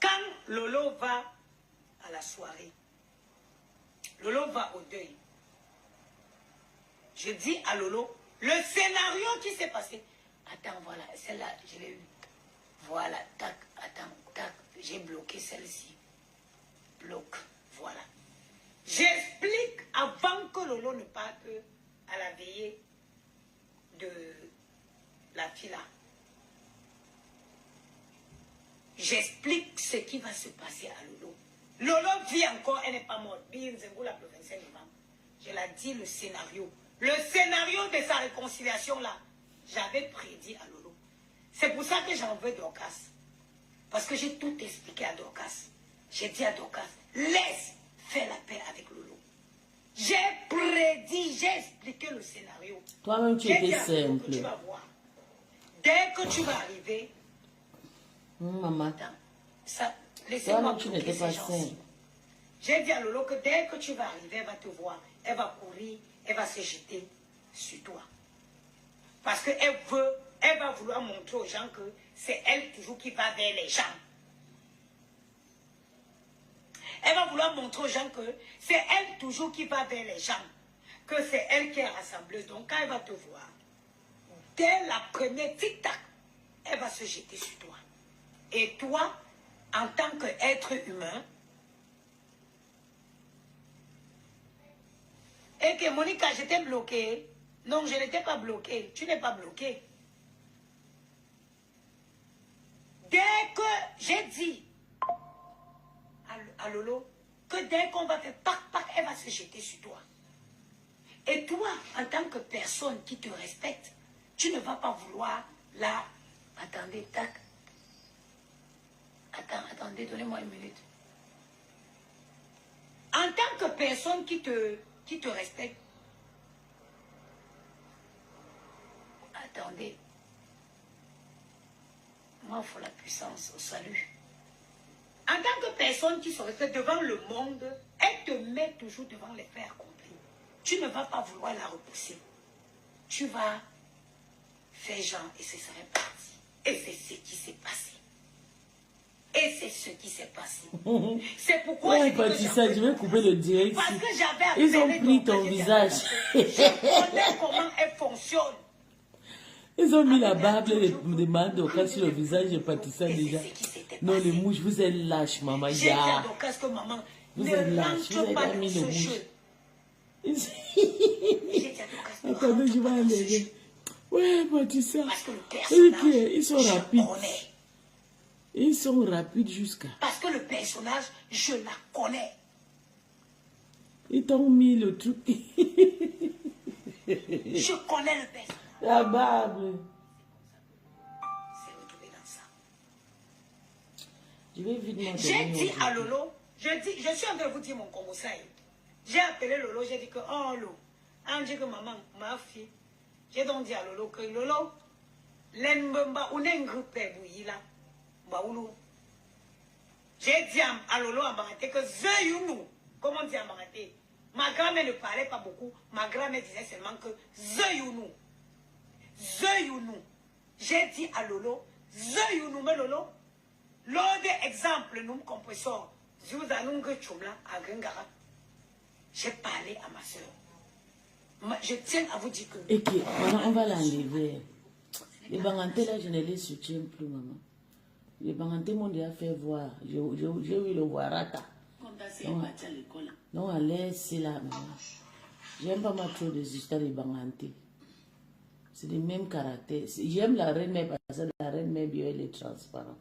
Quand Lolo va à la soirée, Lolo va au deuil, je dis à Lolo, le scénario qui s'est passé. Attends, voilà, celle-là, je l'ai eu. Voilà, tac, attends, tac, j'ai bloqué celle-ci. Bloque, voilà. J'explique avant que Lolo ne parte à la veillée de la fille-là. J'explique ce qui va se passer à Lolo. Lolo vit encore, elle n'est pas morte. Je l'ai dit le scénario. Le scénario de sa réconciliation là, j'avais prédit à Lolo. C'est pour ça que j'en veux Dorcas. Parce que j'ai tout expliqué à Dorcas. J'ai dit à Dorcas, laisse faire la paix avec Lolo. J'ai prédit, j'ai expliqué le scénario. Toi-même, tu étais simple. Tu vas voir. Dès que tu vas arriver, maman, ça, laissez-moi tu n'étais pas simple. J'ai dit à Lolo que dès que tu vas arriver, elle va te voir. Elle va courir, elle va se jeter sur toi. Parce qu'elle va vouloir montrer aux gens que c'est elle toujours qui va vers les gens. Elle va vouloir montrer aux gens que c'est elle toujours qui va vers les gens. Que c'est elle qui est rassembleuse. Donc quand elle va te voir, dès la première tic-tac, elle va se jeter sur toi. Et toi, en tant qu'être humain, et que Monica, j'étais bloquée. Non, je n'étais pas bloquée. Tu n'es pas bloquée. Dès que j'ai dit à Lolo que dès qu'on va faire pac, pac, elle va se jeter sur toi. Et toi, en tant que personne qui te respecte, tu ne vas pas vouloir la... Attendez, tac. Attendez, donnez-moi une minute. En tant que personne qui te respecte, attendez. Moi, il faut la puissance au salut. En tant que personne qui se respecte devant le monde, elle te met toujours devant les faits accomplis. Tu ne vas pas vouloir la repousser. Tu vas faire genre et ce serait parti. Et c'est ce qui s'est passé. Et c'est ce qui s'est passé. C'est pourquoi je vais couper le direct. Parce que j'avais ils ont pris ton visage. Je connais comment elle fonctionne. Ils ont mis la Bible et me demandent au cas sur le visage de Patissa déjà. Non, les mouches, vous êtes lâches, maman. J'ai dit à Dorcas que maman, vous êtes lâches, vous avez pas mis le mouche. Attendez, je vais enlever. Ouais, Patissa. Ils sont rapides. Ils sont rapides jusqu'à... Parce que le personnage, je la connais. Ils t'ont mis le truc. Je connais le personnage. La Bible. C'est retrouvé dans ça. Je vais vite m'en J'ai dit à Lolo, je suis en train de vous dire mon conseil. J'ai appelé Lolo, j'ai dit que, oh Lolo, on dit que maman, ma fille, j'ai donc dit à Lolo que Lolo, l'embamba ou n'engrupe bouilla. J'ai dit à Lolo en Baraté que Zeyounou, comment on dit en Baraté? Ma grand-mère ne parlait pas beaucoup, ma grand-mère disait seulement que Zeyounou. Zeyounou. J'ai dit à Lolo, Zeyounou, mais Lolo, l'autre exemple, nous compressons, je vous annonce que Chumla à Gengara. J'ai parlé à ma soeur. Je tiens à vous dire que... Et que, maman, on va l'enlever. Les bangantés là, je ne les soutiens plus, maman. Les bangantés m'ont déjà fait voir. J'ai eu le Warata. Non, allez, c'est là, maman. J'aime pas mal trop des histoires de bangantés. C'est le même caractère. J'aime la reine mère parce que la reine mère, elle est transparente.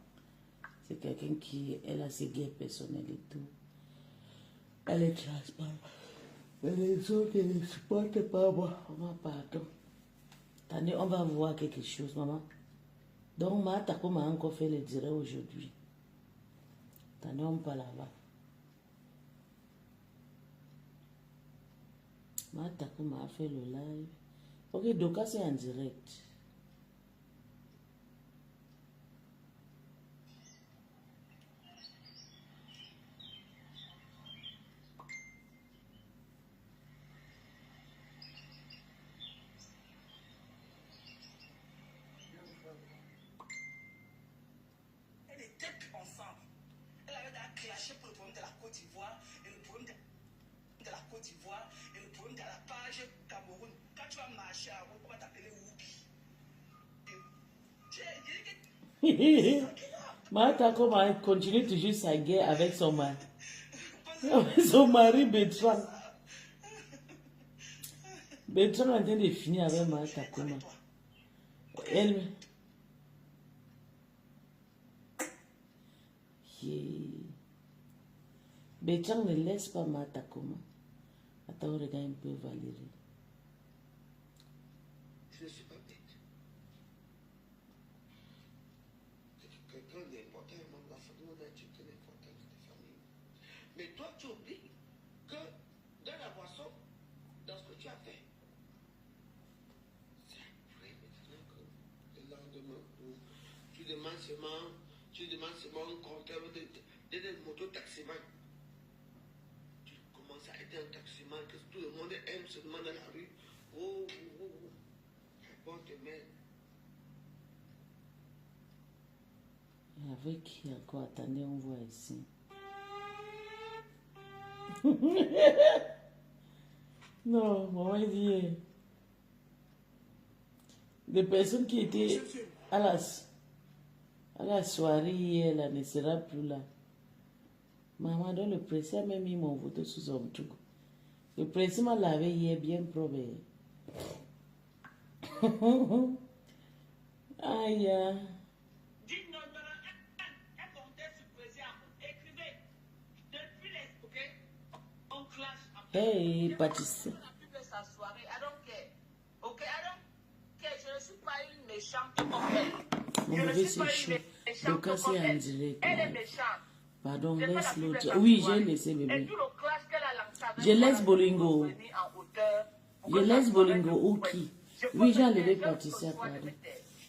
C'est quelqu'un qui, elle a ses guerres personnelles et tout. Elle est transparente. Mais les autres, ils ne supportent pas moi. Maman, pardon. Attendez, on va voir quelque chose, maman. Donc, Matako m'a encore fait le direct aujourd'hui. T'en pas là-bas. Matako m'a fait le live. Ok, Doka, c'est en direct. Elle était ensemble. Elle avait clashé pour le problème de la Côte d'Ivoire et le problème de la Côte d'Ivoire et le problème de la page Cameroun. Quand tu vas marcher à Rouen, on va t'appeler Wookie. Matako m'a continué toujours sa guerre avec son mari. Son mari Bertrand. Bertrand est en train de finir avec Matako. Elle. Bertrand ne laisse pas Matako. Attends, regarde un peu Valérie. Je ne suis pas bête. Quelqu'un d'important, la famille, on a dit que l'importance de la famille. Mais toi, tu oublies que dans la boisson, dans ce que tu as fait, c'est après maintenant que le lendemain, tu demandes seulement un compteur de moto-taximan. Tu commences à être un taximan que tout le monde aime seulement dans la rue. Oh. Bon, avec qui encore? Attendez, on voit ici. Non, maman dit. Les personnes qui étaient à la soirée hier, là, ne sera plus là. Maman, dans le précis a même mis mon photo sous son truc. Le précis m'a lavé hier bien propre. Aïe. Dites-nous un contexte précis. Écrivez. Depuis les. Ok? On clash. Hey, Patricia. I don't care. Okay, I don't care. Je ne suis pas une méchante comme elle. Mon bébé, c'est chaud. Donc, c'est en direct. Elle est méchante. Pardon, laisse l'autre. Oui, j'ai laissé bébé. Je laisse Bolingo. Je laisse Bolingo ou qui? Oui, j'ai enlevé Patricia, pardon.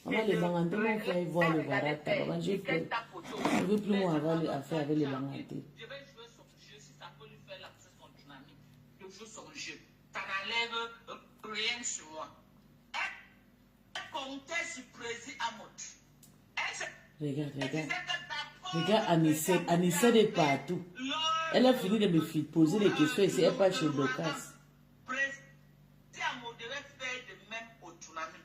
Maman, les bangantés m'ont fait voir le barata. Maman, j'ai peur. Je ne veux plus moi avoir affaire avec les bangantés. Je vais jouer son jeu si ça peut lui faire lancer son dynamique. Je joue son jeu. Ça n'enlève rien sur moi. Elle comptait sur Président Amot. Regarde Anissette est partout. Elle a fini de me poser des questions et c'est elle pas chez Docas. Président Amot devait faire de même au tsunami.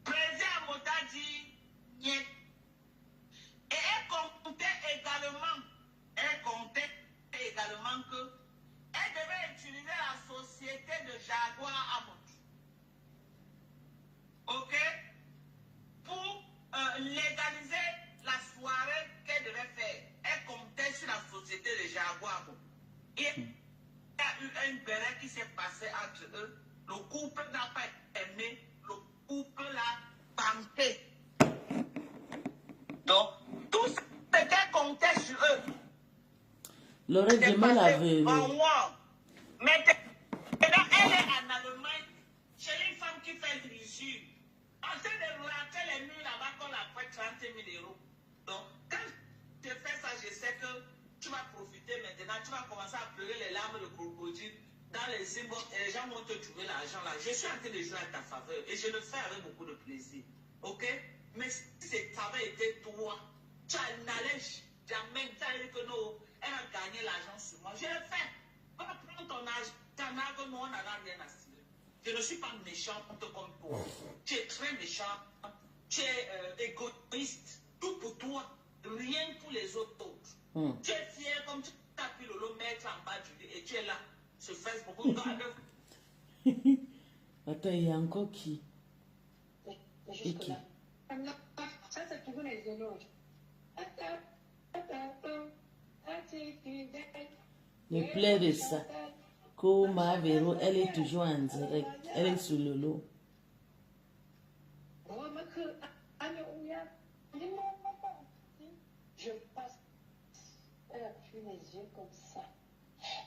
Président Amot a dit niet. Et elle comptait également que elle devait utiliser la société de Jaguar Amot. Ok? Pour légaliser la soirée qu'elle devait faire. Elle comptait sur la société de Jaguar Amot. Et il y a eu un béret qui s'est passé entre eux. Le couple n'a pas aimé. Le couple l'a tenté. Donc, tout ce qu'elle comptait sur eux. Lorette, j'ai mal à ver. Maintenant, elle est en Allemagne, chez une femme qui fait de l'usure. En train de rater les murs là-bas qu'on a fait 30 000 euros. Donc, quand tu fais ça, je sais que tu vas profiter maintenant. Tu vas commencer à pleurer les larmes de crocodile dans les inbox et les gens vont te trouver l'argent là. Je suis en train de jouer à ta faveur et je le fais avec beaucoup de plaisir. Ok? Mais si ça avait été toi, tu n'allais jamais dire que non, elle a gagné l'argent sur moi. Je le fais. Va prendre ton argent. T'en as que nous, on n'a rien à cirer. Je ne suis pas méchante comme toi. Tu es très méchant. Tu es égoïste. Tout pour toi. Rien pour les autres. Tu es fier comme tu as pu le mettre en bas du lit et tu es là. Ce Facebook. Attends, il y a encore qui? Et qui? Ça, c'est pour les éloges. Le plaît de ça. Koma Véro, elle est toujours en direct. Elle est sur le lot. Moi, que je passe, elle a pris les yeux comme ça.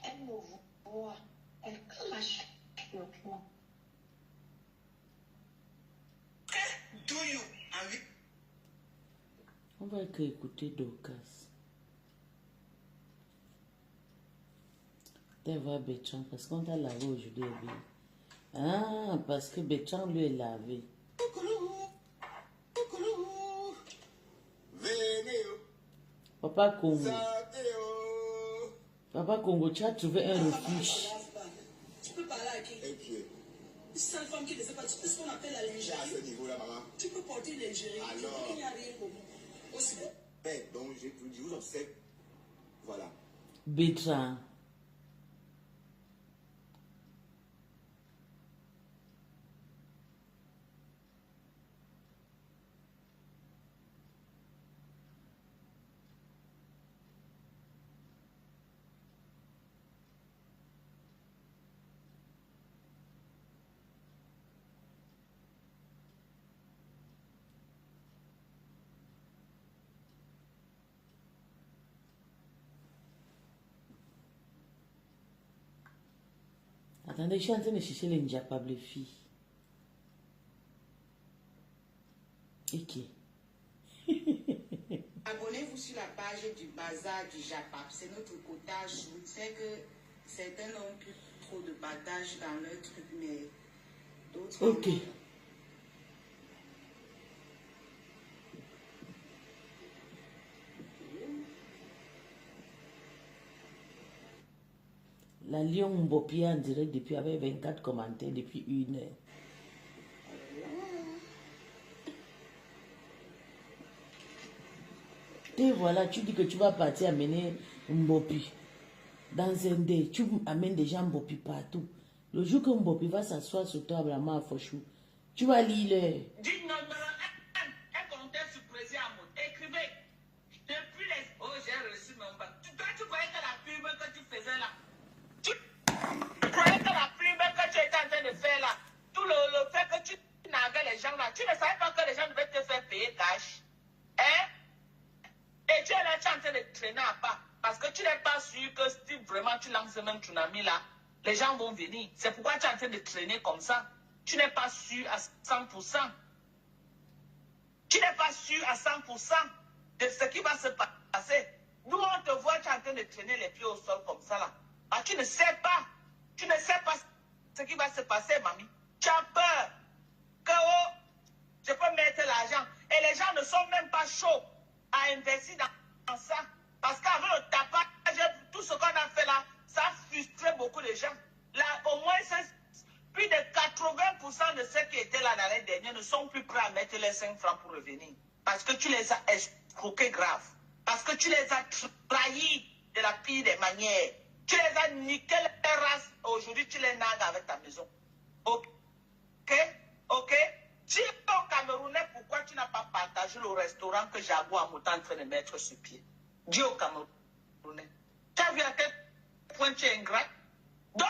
Elle me voit, elle crache sur moi. Do you On va écouter Dorcas. Tu vas Bétran parce qu'on t'a lavé aujourd'hui. Ah, parce que Bétran lui est lavé. Papa Congo. Papa Congo, tu as trouvé un refuge. Tu peux parler à qui? Une seule femme qui ne sait pas, tu peux ce qu'on appelle la lingerie. À ce niveau-là, maman. Tu peux porter une lingerie. Alors. Il n'y a rien pour moi. Aussi bon. Donc, j'ai tout dit, vous en savez. Voilà. Bétran. Attendez, je suis en train de chercher les Ndiapables filles. Ok. Abonnez-vous sur la page du bazar du Japap. C'est notre quotage. Je sais que certains n'ont plus trop de partage dans leur truc, mais d'autres... Ok. La Lion Mbopi en direct depuis avec 24 commentaires depuis 1 heure. Et voilà, tu dis que tu vas partir amener Mbopi dans un dé. Tu amènes des gens Mbopi partout. Le jour que Mbopi va s'asseoir sur toi, vraiment à Fochou, tu vas lire. Dites numéro 1, un compteur supposé à mon. Écrivez. Depuis les... Oh, j'ai reçu mon bac. Toi, tu croyais que la pub que tu faisais là, tu croyais que la pub que tu étais en train de faire là, tout le fait que tu naguais les gens là, tu ne savais pas que les gens devaient te faire payer cash. Hein? Et tu es là, tu es en train de traîner à pas. Parce que tu n'es pas sûr que si vraiment tu lances même Tsunami là, les gens vont venir. C'est pourquoi tu es en train de traîner comme ça. Tu n'es pas sûr à 100%. Tu n'es pas sûr à 100% de ce qui va se passer. Nous, on te voit, tu es en train de traîner les pieds au sol comme ça là. Ah, tu ne sais pas. Tu ne sais pas ce qui va se passer, mamie. Tu as peur. Que oh, je peux mettre l'argent. Et les gens ne sont même pas chauds à investir dans ça. Parce qu'avec le tapage, tout ce qu'on a fait là, ça a frustré beaucoup de gens. Là, au moins, plus de 80% de ceux qui étaient là l'année dernière ne sont plus prêts à mettre les 5 francs pour revenir. Parce que tu les as escroqués grave. Parce que tu les as trahis de la pire des manières. Tu les as niqué les races. Aujourd'hui, tu les nagues avec ta maison. Ok? Ok? Dis au Camerounais pourquoi tu n'as pas partagé le restaurant que Jaguar est en train de mettre sur pied. Dis au Camerounais. Tu as vu à quel point tu es ingrat? Donc,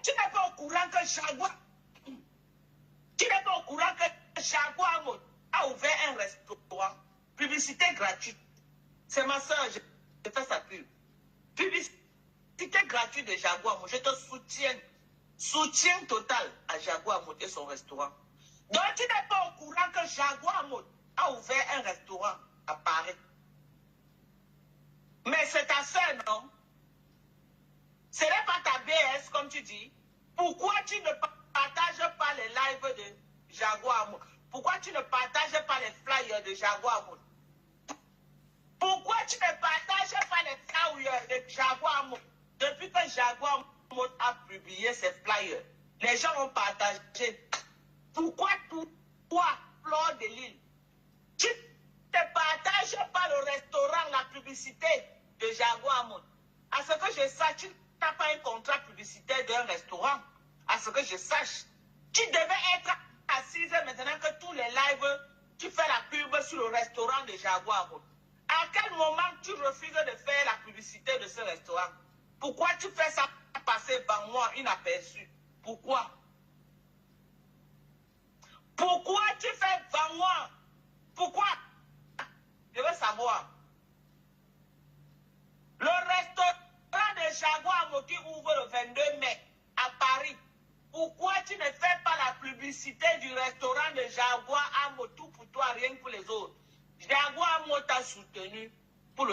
tu n'es pas au courant que Jaguar... Tu n'es pas au courant que Jaguar a ouvert un restaurant. Publicité gratuite. C'est ma soeur, je fais sa pub. Publicité gratuite de Jaguar. Je te soutiens. Soutien total à Jaguar et son restaurant. Donc, tu n'es pas au courant que Jaguar a ouvert un restaurant à Paris. Mais c'est ta soeur, non? Ce n'est pas ta BS, comme tu dis. Pourquoi tu ne partages pas les lives de Jaguar? Pourquoi tu ne partages pas les flyers de Jaguar? Pourquoi tu ne partages pas les flyers de Jaguar? Depuis que Jaguar a publié ses flyers, les gens ont partagé. Pourquoi toi, Fleur de Lille, tu ne partages pas le restaurant, la publicité de Jaguar? À ce que je sache, tu n'as pas un contrat publicitaire d'un restaurant. À ce que je sache, tu devais être assise maintenant que tous les lives, tu fais la pub sur le restaurant de Jaguar. À quel moment tu refuses de faire la publicité de ce restaurant? Pourquoi tu fais ça passer par moi inaperçu? Pourquoi? Pourquoi tu fais par moi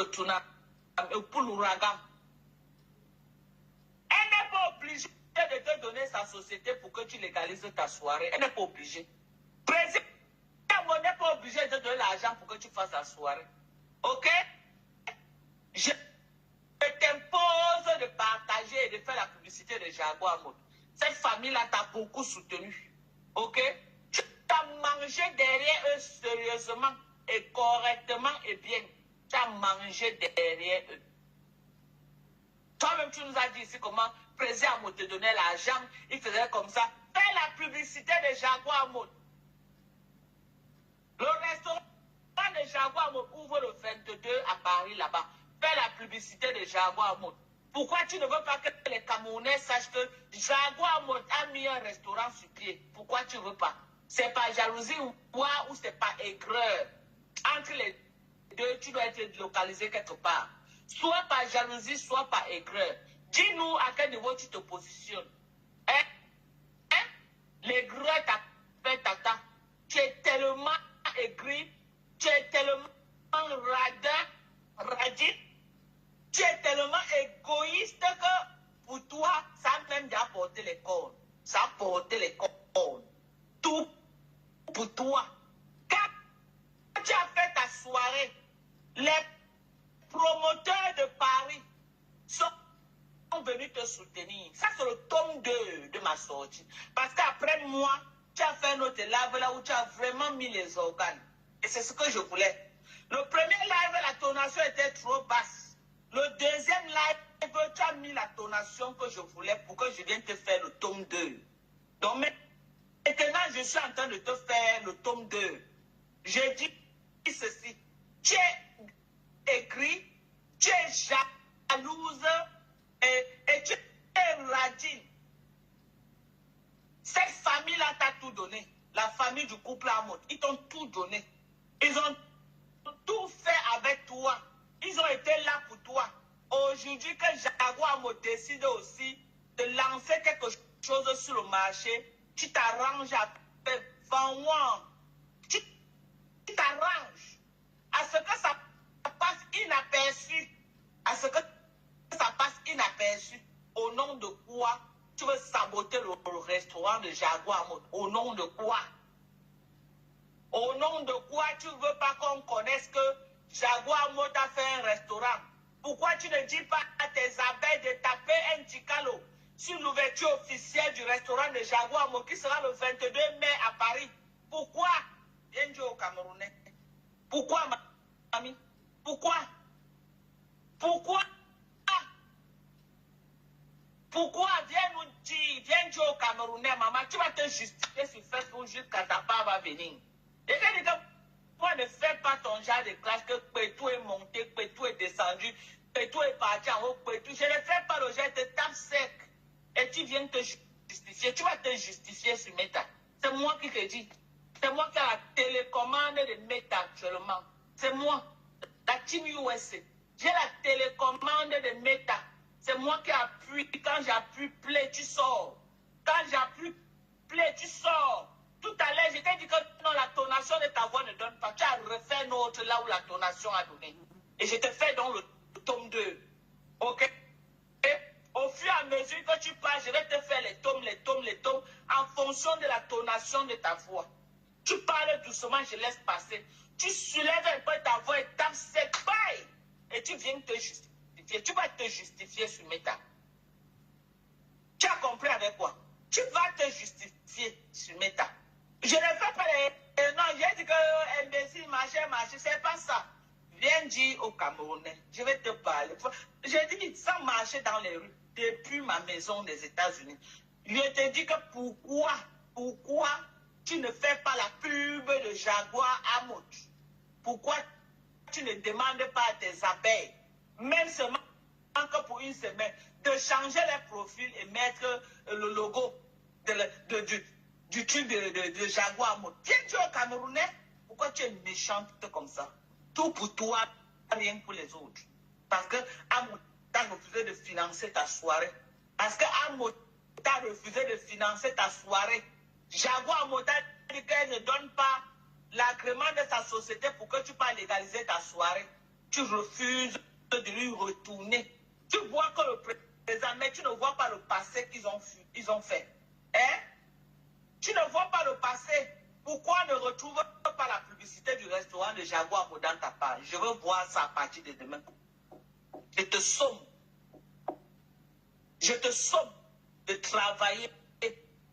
le tsunami, pour l'ouragan. Elle n'est pas obligée de te donner sa société pour que tu légalises ta soirée. Elle n'est pas obligée. Président n'est pas obligé de te donner l'argent pour que tu fasses ta soirée. Ok? Je t'impose de partager et de faire la publicité de Jaguar Mode. Cette famille-là t'a beaucoup soutenu. Ok? Tu as mangé derrière eux sérieusement et correctement et bien. Tu as mangé derrière eux. Toi-même, tu nous as dit ici comment président Mode te donnait l'argent. Il faisait comme ça. Fais la publicité de Jaguar Mode. Le restaurant de Jaguar Mode ouvre le 22 à Paris là-bas. Fais la publicité de Jaguar Mode. Pourquoi tu ne veux pas que les Camerounais sachent que Jaguar Mode a mis un restaurant sur pied? Pourquoi tu ne veux pas? C'est pas jalousie ou quoi, ou c'est pas aigreur. Entre les deux, tu dois être localisé quelque part. Soit par jalousie, soit par aigreur. Dis-nous à quel niveau tu te positionnes. L'aigreur t'a fait tata. Tu es tellement aigri, tu es tellement radin, tu es tellement égoïste que pour toi, ça a même déjà porté les cornes. Ça a porté les cornes. Tout pour toi. Quand tu as fait ta soirée, les promoteurs de Paris sont venus te soutenir. Ça, c'est le tome 2 de ma sortie. Parce qu'après moi, tu as fait un autre live là où tu as vraiment mis les organes. Et c'est ce que je voulais. Le premier live, la tonation était trop basse. Le deuxième live, tu as mis la tonation que je voulais pour que je vienne te faire le tome 2. Donc maintenant, je suis en train de te faire le tome 2. J'ai dit ceci. Tu es écrit, tu es jalouse et tu es radine. Cette famille-là t'a tout donné. La famille du couple Amod, ils t'ont tout donné. Ils ont tout fait avec toi. Ils ont été là pour toi. Aujourd'hui, que Jaguar Amod décide aussi de lancer quelque chose sur le marché, tu t'arranges à faire vendre. Tu t'arranges à ce que ça passe inaperçu. À ce que ça passe inaperçu. Au nom de quoi tu veux saboter le restaurant de Jaguar Mode? Au nom de quoi? Au nom de quoi tu ne veux pas qu'on connaisse que Jaguar Mode a fait un restaurant? Pourquoi tu ne dis pas à tes abeilles de taper un ticalo sur l'ouverture officielle du restaurant de Jaguar Mode qui sera le 22 mai à Paris? Pourquoi? Viens dire au Camerounais. Pourquoi, mamie? Pourquoi? Pourquoi? Pourquoi? Viens nous dire, viens dire au Camerounais, maman, tu vas te justifier sur Facebook jusqu'à ta part va venir. Et quand il dit, pourquoi ne fais pas ton genre de classe que Pétou est monté, Pétou est descendu, Pétou est parti en haut, Pétou. Je ne fais pas le genre, je te tape sec. Et tu viens te justifier. Tu vas te justifier sur Meta. C'est moi qui te dis. C'est moi qui ai la télécommande de Meta actuellement. C'est moi. La Team USA. J'ai la télécommande de Meta. C'est moi qui appuie. Quand j'appuie play, tu sors. Quand j'appuie play, tu sors. Tout à l'heure, je t'ai dit que non, la tonation de ta voix ne donne pas. Tu as refait un autre là où la tonation a donné. Et je te fais donc le tome 2. Ok? Et au fur et à mesure que tu parles, je vais te faire les tomes, en fonction de la tonation de ta voix. Tu parles doucement, je laisse passer. Tu soulèves un peu ta voix et tapes sec. Bye! Et tu viens te justifier. Tu vas te justifier sur Meta. Tu as compris avec quoi? Tu vas te justifier sur Meta. Je ne fais pas les... Non, j'ai dit que imbécile, machin, c'est pas ça. Viens dire au Camerounais, je vais te parler. J'ai dit, sans marcher dans les rues, depuis ma maison des États-Unis. Je te dis que pourquoi tu ne fais pas la pub de Jaguar Amod? Pourquoi tu ne demandes pas à tes abeilles, même seulement que pour une semaine, de changer les profils et mettre le logo du truc de Jaguar Amod? Viens dire au Camerounais, pourquoi tu es méchante comme ça? Tout pour toi, rien pour les autres. Parce que Amod t'a refusé de financer ta soirée. Parce que Amod t'a refusé de financer ta soirée. Jaguar Amod t'a dit qu'elle ne donne pas l'agrément de sa société pour que tu puisses légaliser ta soirée. tu refuses de lui retourner. Tu vois que le présent, mais tu ne vois pas le passé qu'ils ont fait. Hein? Tu ne vois pas le passé. Pourquoi ne retrouve pas la publicité du restaurant de Jaguar dans ta page? Je veux voir ça à partir de demain. Je te somme. Je te somme de travailler,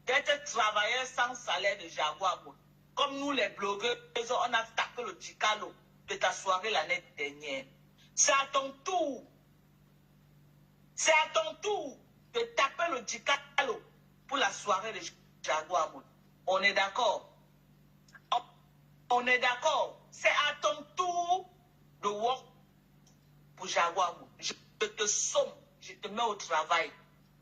d'être travailleur sans salaire de Jaguar. Comme nous les blogueurs, on a tapé le ticalo de ta soirée l'année dernière. C'est à ton tour. C'est à ton tour de taper le ticalo pour la soirée de Jaguar. On est d'accord? On est d'accord? C'est à ton tour de work pour Jaguar. Je te somme, je te mets au travail.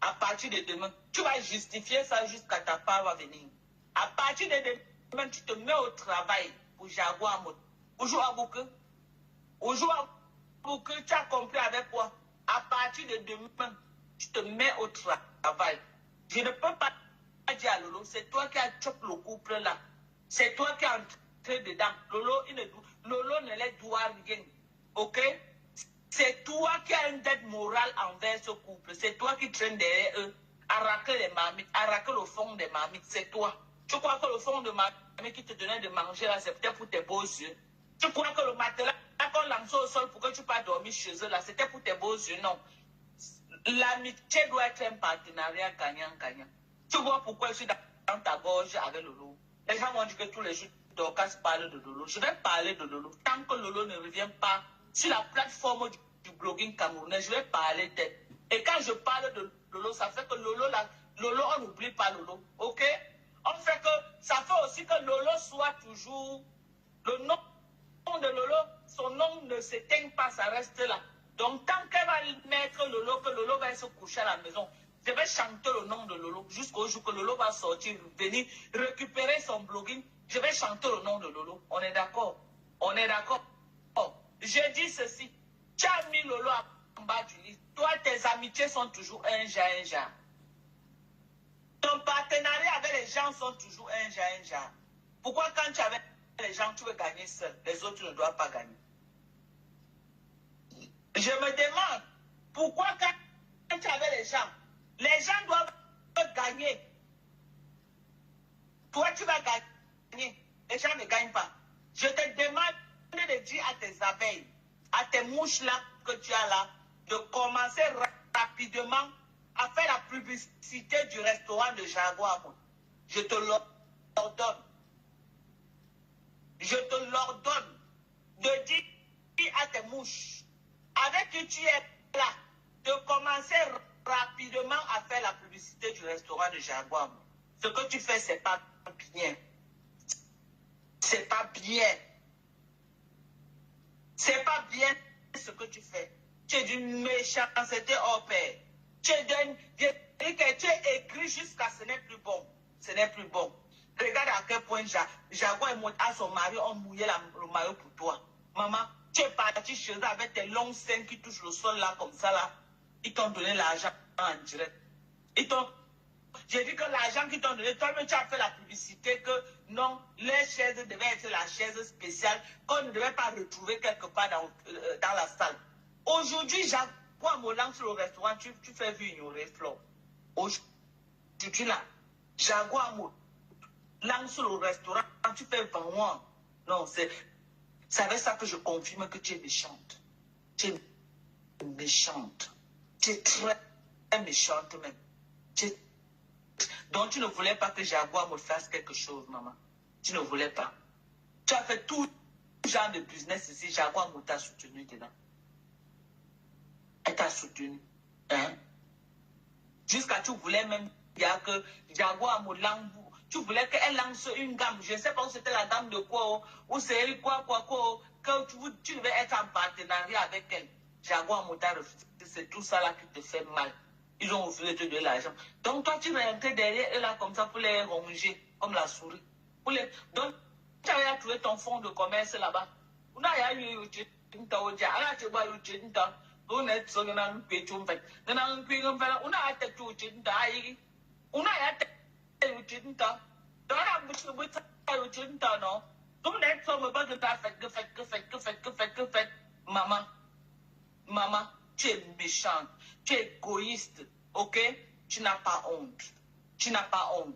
À partir de demain, tu vas justifier ça jusqu'à ta part va venir. À partir de demain, tu te mets au travail pour Jaguar. Aujourd'hui à Bouke. Aujourd'hui à Bouke, tu as compris avec quoi? À partir de demain, tu te mets au travail. Je ne peux pas dire à Lolo, c'est toi qui as chopé le couple là. C'est toi qui as entré dedans. Lolo ne les doit rien. Ok? C'est toi qui as une dette morale envers ce couple. C'est toi qui traînes derrière eux, arraquer les marmites, arraquer le fond des marmites. C'est toi. Tu crois que le fond de marmite qui te donnait de manger là, c'est peut-être pour tes beaux yeux? Tu crois que le matelas qu'on lance au sol pour que tu puisses dormir chez eux là, c'était pour tes beaux yeux? Non. L'amitié doit être un partenariat gagnant-gagnant. Tu vois pourquoi je suis dans ta gorge avec Lolo? Les gens m'ont dit que tous les jours, Dorcas parle de Lolo. Je vais parler de Lolo. Tant que Lolo ne revient pas sur la plateforme du blogging camerounais, je vais parler d'elle. Et quand je parle de Lolo, ça fait que Lolo, on n'oublie pas Lolo. Ok? On fait que ça fait aussi que Lolo soit toujours le nom de Lolo, son nom ne s'éteigne pas, ça reste là. Donc, tant qu'elle va mettre Lolo, que Lolo va se coucher à la maison, je vais chanter le nom de Lolo jusqu'au jour que Lolo va sortir, venir récupérer son blogging. Je vais chanter le nom de Lolo. On est d'accord? On est d'accord? Oh, je dis ceci. Tu as mis Lolo en bas du lit. Toi, tes amitiés sont toujours un genre. Ton partenariat avec les gens sont toujours un genre. Pourquoi quand tu es avec les gens, tu veux gagner seul? Les autres ne doivent pas gagner. Je me demande, pourquoi quand tu es avec les gens doivent gagner. Toi, tu vas gagner. Les gens ne gagnent pas. Je te demande de dire à tes abeilles, à tes mouches là que tu as là, de commencer rapidement à faire la publicité du restaurant de Jaguar. Je te l'ordonne. Je te l'ordonne de dire à tes mouches, avec qui tu es là, de commencer rapidement à faire la publicité du restaurant de Jaguar. Ce que tu fais, c'est pas bien. C'est pas bien. C'est pas bien ce que tu fais. Tu es d'une méchanceté hors pair. Tu es écrit jusqu'à ce n'est plus bon. Ce n'est plus bon. Regarde à quel point Jaguar et son mari ont mouillé le maillot pour toi. Maman, tu es parti chez eux avec tes longues seins qui touchent le sol là, comme ça là. Ils t'ont donné l'argent en direct. J'ai dit que l'argent qu'ils t'ont donné, toi-même tu as fait la publicité que non, les chaises devaient être la chaise spéciale qu'on ne devait pas retrouver quelque part dans la salle. Aujourd'hui, Jaguar me lance sur le restaurant, tu fais vu ignorer Flo. Aujourd'hui là, Jaguar me lance sur le restaurant, tu fais vendre. Non, c'est avec ça que je confirme que tu es méchante. Tu es méchante. Tu es très méchante même. Donc tu ne voulais pas que Jaguar me fasse quelque chose, maman. Tu ne voulais pas. Tu as fait tout genre de business ici. Jaguar me t'a soutenu dedans. Elle t'a soutenu. Hein? Jusqu'à tu voulais même dire que Jaguar me lance. Tu voulais qu'elle lance une gamme. Je ne sais pas où c'était la gamme de quoi. Ou c'est quoi. Que tu devais être en partenariat avec elle. Jaguar me t'a refusé. C'est tout ça là qui te fait mal. Ils ont refusé de te donner l'argent. Donc toi, tu vas entrer derrière eux là comme ça pour les ronger, comme la souris. Donc, tu as trouvé ton fonds de commerce là-bas. On a eu Maman, tu es méchante, tu es égoïste, ok? Tu n'as pas honte. Tu n'as pas honte.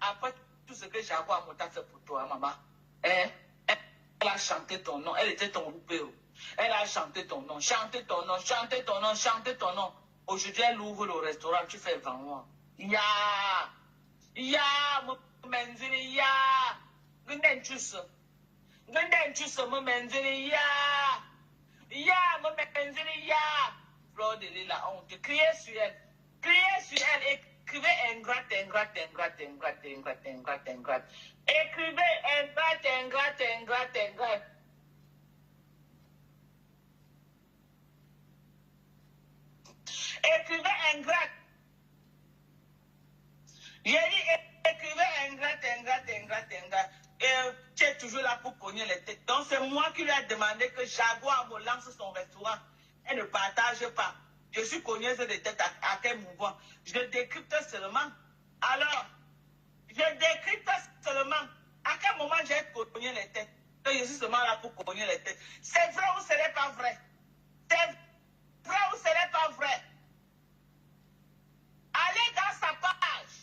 Après tout ce que Jaguar t'a fait pour toi, maman, elle a chanté ton nom, elle était ton roupéo. Elle a chanté ton nom, chanté ton nom, chanté ton nom, chanté ton nom. Aujourd'hui, elle ouvre le restaurant, tu fais vraiment. Ya, menzini, ya. Gnden chus, me menzini, ya. Ya, me menzini, ya. Fleur de Lille, la honte. Criez sur elle. Criez sur elle. Écrivez ingrate. Écrivez ingrate. Écrivez ingrate. J'ai dit écrivez ingrate. Et tu es toujours là pour cogner les têtes. Donc c'est moi qui lui ai demandé que Jaguar me lance son restaurant. Elle ne partage pas. Je suis cogneuse de tête à quel mouvement. Je décrypte seulement. Alors, à quel moment j'ai cogné les têtes. Que je suis seulement là pour cogner les têtes. C'est vrai ou ce n'est pas vrai? C'est vrai ou ce n'est pas vrai? Allez dans sa page.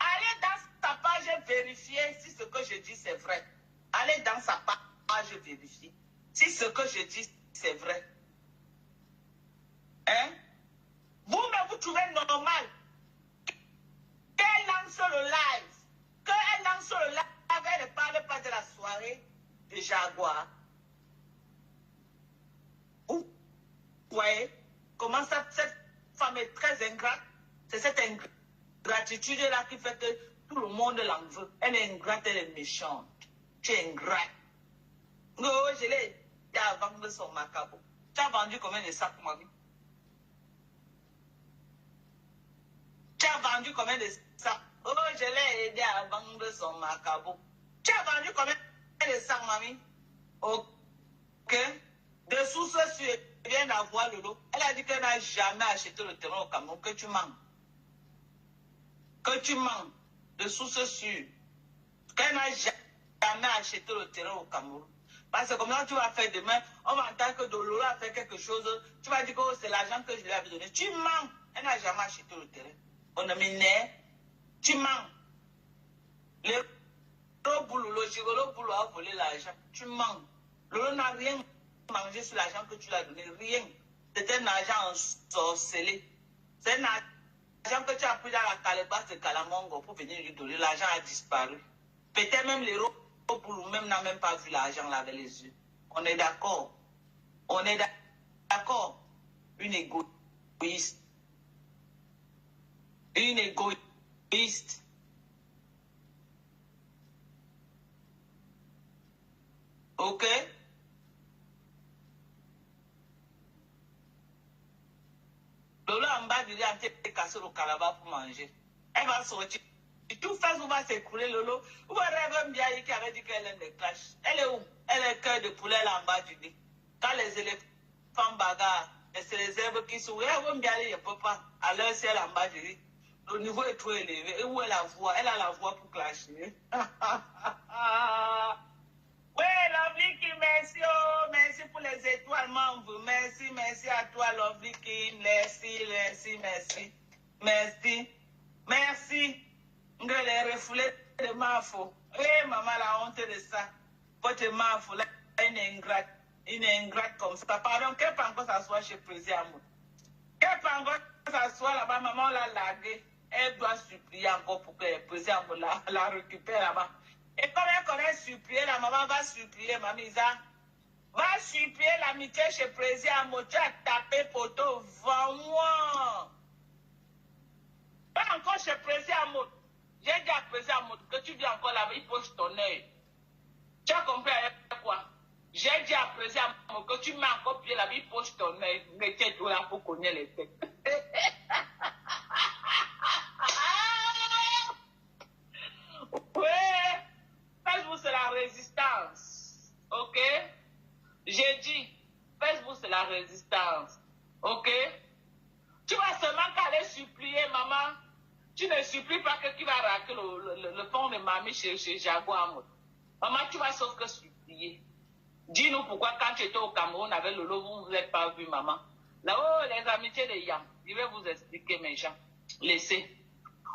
Allez dans sa page vérifier si ce que je dis c'est vrai. Allez dans sa page vérifier si ce que je dis c'est vrai. Hein? Vous-même vous trouvez normal qu'elle lance le live. Elle ne parle pas de la soirée de Jaguar. Vous voyez comment cette femme est très ingrate. C'est cette ingratitude-là qui fait que tout le monde l'en veut. Elle est ingrate, elle est méchante. Tu es ingrate. Non, je l'ai dit avant de son macabre. Tu as vendu combien de sacs, mamie? Tu as vendu combien de sacs? Oh, je l'ai aidé à vendre son macabre. Tu as vendu combien de sacs, mamie? Ok. De sources sûres, elle vient d'avoir le lot. Elle a dit qu'elle n'a jamais acheté le terrain au Cameroun. Que tu manques. De sources sûres. Qu'elle n'a jamais acheté le terrain au Cameroun. Parce que comme là, tu vas faire demain, on va entendre que Doloro a fait quelque chose. Tu vas dire que c'est l'argent que je lui avais donné. Tu mens. Elle n'a jamais acheté le terrain. On a mis tu mens. Le gigolo boulot a volé l'argent. Tu mens. Lolo n'a rien mangé sur l'argent que tu l'as donné. Rien. C'est un argent ensorcelé. C'est un argent que tu as pris dans la calebasse de Kalamongo pour venir lui donner. L'argent a disparu. Peut-être même les boulot même n'a même pas vu l'argent là avec les yeux. On est d'accord. Une égoïste. Ok? Lolo en bas du lit a été cassé le calabat pour manger. Elle va sortir. Tout Facebook va s'écrouler, Lolo. Où est Mbiaye qui avait dit qu'elle aime les clashs? Elle est où? Elle est cœur de poulet là en bas du lit. Quand les éléphants bagarrent, et c'est les herbes qui sont. Mbiaye ne peut pas. À l'heure, si elle est en bas du lit. Le niveau est trop élevé. Et où est la voix? Elle a la voix pour clasher. Oui, Lovely King, merci. Oh, merci pour les étoiles, membres. Merci à toi, Lovely King. Merci. Je les refoulés de ma faute. Maman, la honte de ça. Votre ma faute, là, une ingrate comme ça. Pardon, qu'elle peut encore s'asseoir chez Président. Qu'elle peut encore s'asseoir là-bas, maman l'a largué. Elle doit supplier encore pour que le Président la récupère là-bas. Et comme elle connaît supplier, la maman va supplier, Mamisa. Va supplier l'amitié chez Président. Tu as tapé poteau, vends-moi. Va encore chez Président. J'ai dit à Président que tu viens encore là-bas, il poche ton œil. Tu as compris avec quoi? J'ai dit à Président que tu mets encore pied là-bas, il poche ton œil. Mais tu es tout là pour connaître les têtes. Ouais, Facebook c'est la résistance. Ok? J'ai dit, Facebook c'est la résistance. Ok? Tu vas seulement qu'aller supplier, maman. Tu ne supplies pas que qui va raquer le fond de mamie chez Jaguar. Maman, tu vas sauf que supplier. oublié. Dis-nous pourquoi quand tu étais au Cameroun avec Lolo, vous ne vous êtes pas vu, maman. Là-haut, les amitiés de Yam. Je vais vous expliquer, mes gens. Laissez.